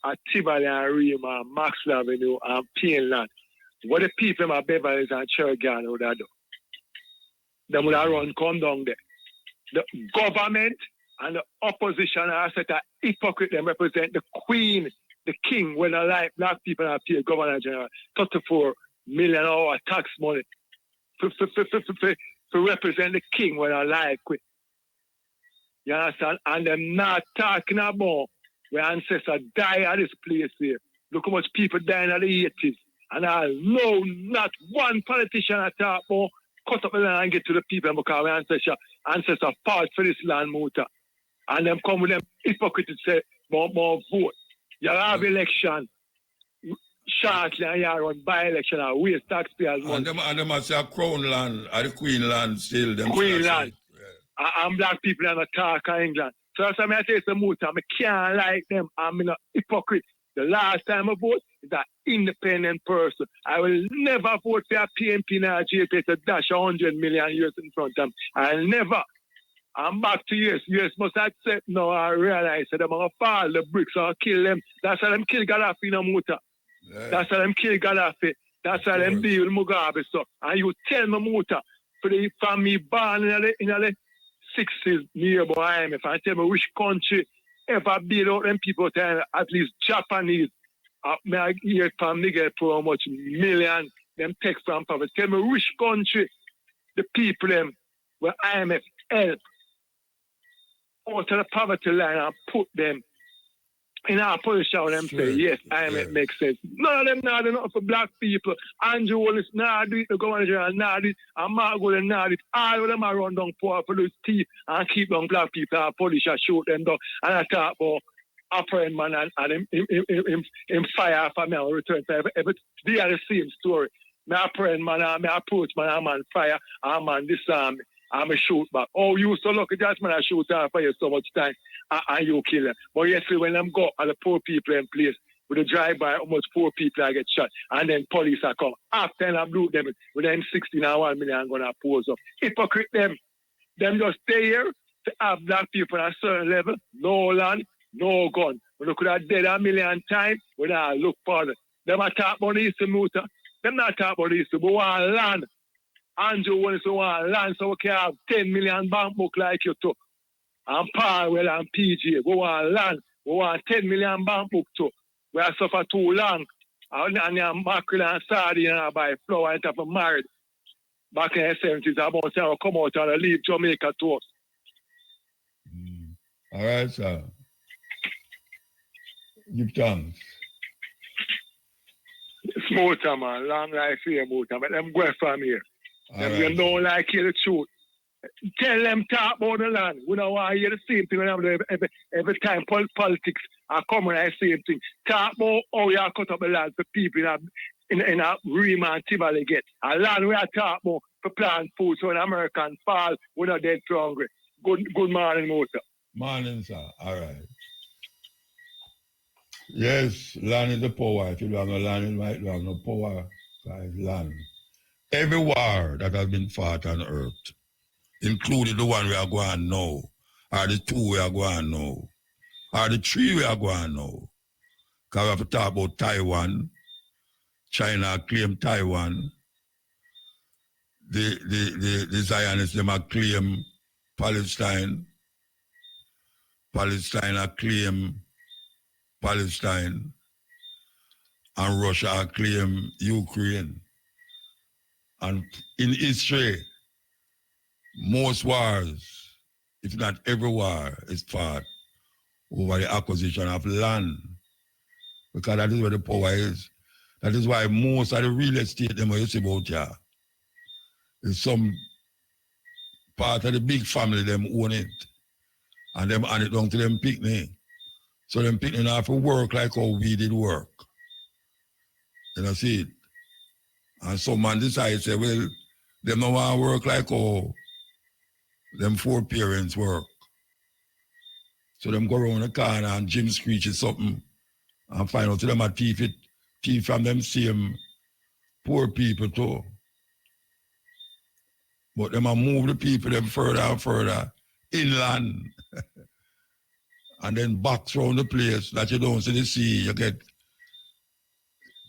at Tivoli and Ream and Maxwell Avenue and Pineland, what the people in my Beverly's and Chergarden would have done? They would have run, come down there. The government and the opposition are such a hypocrite. They represent the queen, the king, when I like black people are paid Governor General 34 million hour tax money to represent the king when I like it. You understand? And them not talking about where ancestors die at this place here. Look how much people dying at the 80s. And I know not one politician I talk about cut up the land and get to the people because our ancestors fought for this land, motor. And them come with them hypocrites say, more vote. You have election shortly and you run by-election and waste taxpayers' money. And them say crown land, or the queen land still. Them queen land. And black people are not talk in England. So that's why I say to motor, I can't like them. I'm not hypocrite. The last time I vote is an independent person. I will never vote for a PNP or JP to dash 100 million years in front of them. I'll never. I'm back to US. US must accept now. I realize that I'm going to fall the bricks or kill them. That's how them kill Gaddafi in a motor. Yeah. That's how them kill Gaddafi. That's how them build Mugabe. So, and you tell me, motor, for me born in the 60s nearby, if I tell me which country ever build out them people, at least Japanese, may I hear from Miguel for how much million them text from poverty. Tell me which country the people them where IMF help out of the poverty line and put them in our position where them say, yes, IMF makes sense. None of them now do nothing for black people. Andrew Wallace now do it, the governor general now do it, and Margot now do it. All of them are run down poor for those teeth and keep down black people and polish and shoot them down. And I talk about operating man and him fire for me and return to every they are the same story. Me operating man and me approach man and man fire and man disarm me. I'm a shoot back. Oh, you so lucky that man I shoot out for you so much time and you kill them. But yesterday when them go and the poor people in place with a drive-by, almost 4 people I get shot and then police are come. After them blue them with them 16 and 1 million gonna pose up. Hypocrite them. Them just stay here to have black people at a certain level, no land, no gun. When they could have dead a million times, when I look for them. Them are talk about the Eastern Muta. Them not talk about the Eastern, but want land. Andrew wants to want land so we can have 10 million bank book like you too. And Powell and PG, we want land. We want 10 million bank book too. We have suffered too long. And mackerel and sardine and I buy flour and stuff married. Back in the 70s, about time we come out and leave Jamaica to us. All right, sir. Give thanks. Smooth, man. Long life here, Muta. But them go from here. Them you don't like hear the truth. Tell them talk about the land. We don't want to hear the same thing every time politics are coming and the same thing. Talk about how you cut up the land for people in a We'Re and Tivoli get. A land we are talking about for plant food so when Americans fall, we're not dead too hungry. Good morning, Muta. Morning, sir. All right. Yes, land is the power. If you don't have no land, you might have no power. It's land. Every war that has been fought on earth, including the one we are going now, or the 2 we are going now, or the 3 we are going now. Because we have to talk about Taiwan. China claim Taiwan. The Zionists, them have claim Palestine. Palestine have claim Palestine. And Russia claim Ukraine. And in history, most wars, if not every war, is fought over the acquisition of land. Because that is where the power is. That is why most of the real estate them you see about here is some part of the big family them own it. And them hand it down to them picnic. So them picnic have to work like how we did work. You know, see it? And some man decide, say, well, them don't want to work like how them 4 parents work. So them go around the corner and Jim screeches something and find out to them a thief from them same poor people too. But them a move the people them further and further inland. And then box around the place that you don't see the sea, you get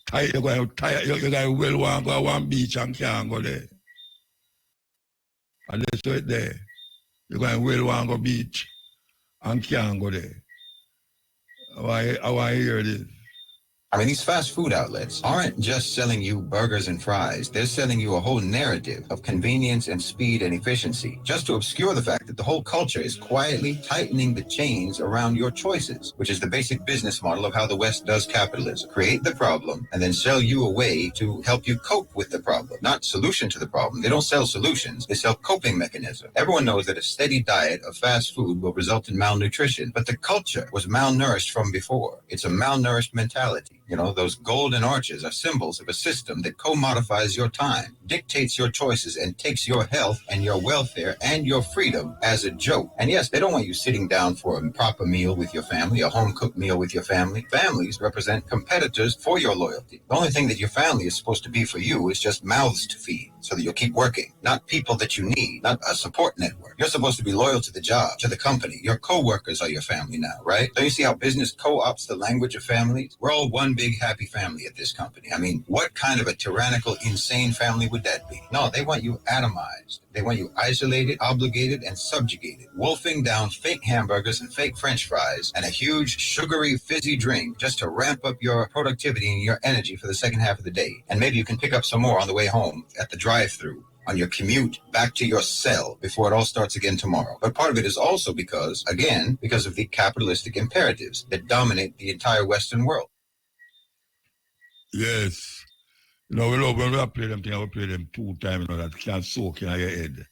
tired, you're going to well want to go to one beach and can't go there. And that's it there. You're going to well want to go beach and can't go there. I want to hear this. I mean, these fast food outlets aren't just selling you burgers and fries. They're selling you a whole narrative of convenience and speed and efficiency, just to obscure the fact that the whole culture is quietly tightening the chains around your choices, which is the basic business model of how the West does capitalism. Create the problem and then sell you a way to help you cope with the problem, not solution to the problem. They don't sell solutions. They sell coping mechanisms. Everyone knows that a steady diet of fast food will result in malnutrition, but the culture was malnourished from before. It's a malnourished mentality. You know, those golden arches are symbols of a system that co-modifies your time, dictates your choices, and takes your health and your welfare and your freedom as a joke. And yes, they don't want you sitting down for a proper meal with your family, a home-cooked meal with your family. Families represent competitors for your loyalty. The only thing that your family is supposed to be for you is just mouths to feed. so that you'll keep working. Not people that you need, not a support network. You're supposed to be loyal to the job, to the company. Your co-workers are your family now, right? Don't you see how business co-opts the language of families? We're all one big happy family at this company. I mean, what kind of a tyrannical, insane family would that be? No, they want you atomized. They want you isolated, obligated, and subjugated, wolfing down fake hamburgers and fake French fries and a huge, sugary, fizzy drink just to ramp up your productivity and your energy for the second half of the day. And maybe you can pick up some more on the way home at the drive-thru, on your commute back to your cell before it all starts again tomorrow. But part of it is also because of the capitalistic imperatives that dominate the entire Western world. Yes. You know, we love when we play them things, we play them 2 times, you know, that can't soak in your head.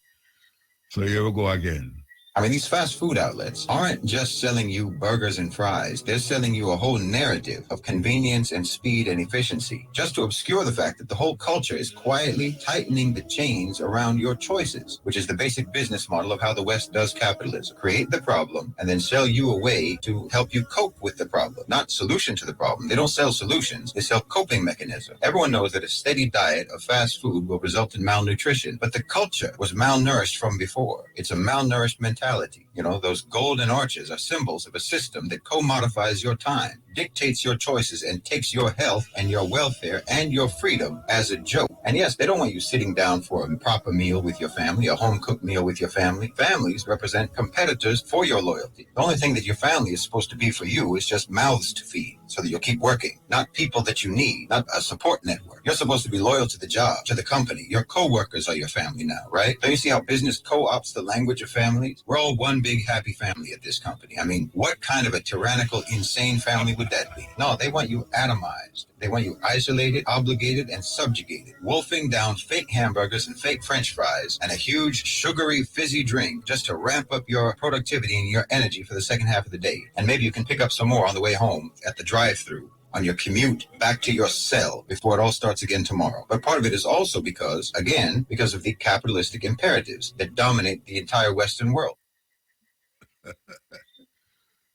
So here we go again. I mean, these fast food outlets aren't just selling you burgers and fries. They're selling you a whole narrative of convenience and speed and efficiency, just to obscure the fact that the whole culture is quietly tightening the chains around your choices, which is the basic business model of how the West does capitalism. Create the problem and then sell you a way to help you cope with the problem, not solution to the problem. They don't sell solutions, they sell coping mechanisms. Everyone knows that a steady diet of fast food will result in malnutrition, but the culture was malnourished from before. It's a malnourished mentality. You know, those golden arches are symbols of a system that co-modifies your time, dictates your choices, and takes your health and your welfare and your freedom as a joke. And yes, they don't want you sitting down for a proper meal with your family, a home-cooked meal with your family. Families represent competitors for your loyalty. The only thing that your family is supposed to be for you is just mouths to feed, so that you'll keep working. Not people that you need, not a support network. You're supposed to be loyal to the job, to the company. Your co-workers are your family now, right? Don't you see how business co-opts the language of families? We're all one big happy family at this company. I mean, what kind of a tyrannical, insane family would that be? No, they want you atomized. They want you isolated, obligated, and subjugated, wolfing down fake hamburgers and fake French fries and a huge, sugary, fizzy drink just to ramp up your productivity and your energy for the second half of the day. And maybe you can pick up some more on the way home at the drive-thru, on your commute back to your cell before it all starts again tomorrow. But part of it is also because of the capitalistic imperatives that dominate the entire Western world.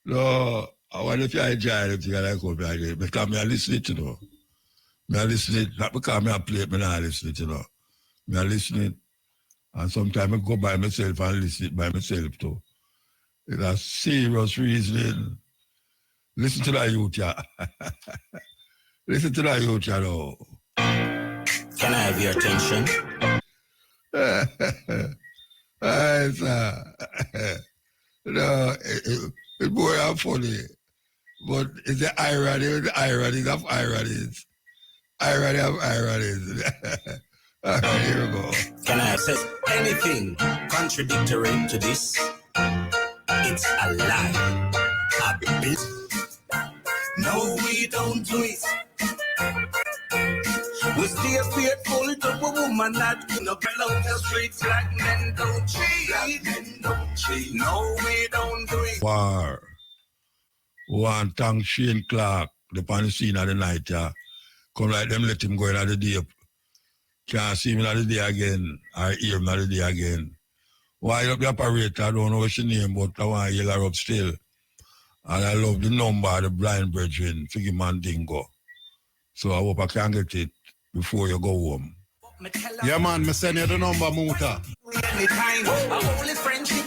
No, I want to enjoy them things like how I do, because I listen it, you know. I listen it, not because I play it, I listen it, you know. I listen it, and sometimes I go by myself and listen it by myself too. It's a serious reasoning. Listen to that youth, yeah. Listen to that youth, you know. Can I have your attention? No, it's more than funny, but it's the irony of ironies. Irony of ironies. All right, here we go. Can I say anything contradictory to this? It's a lie. A bit. No, we don't do it. We stay faithful to a woman that in a bell out the streets like men don't cheat. No, we don't do it. War. One thank Shane Clark, the on the scene of the night, yeah. Come like them, let him go in at the day. Can't see him at the day again, or hear him at the day again. Why up the operator, I don't know what's your name, but I want to yell her up still. And I love the number of the blind brethren, Figgy Mandingo. So I hope I can get it before you go home. Yeah, man, me send you the number, Muta. Anytime, a holy friendship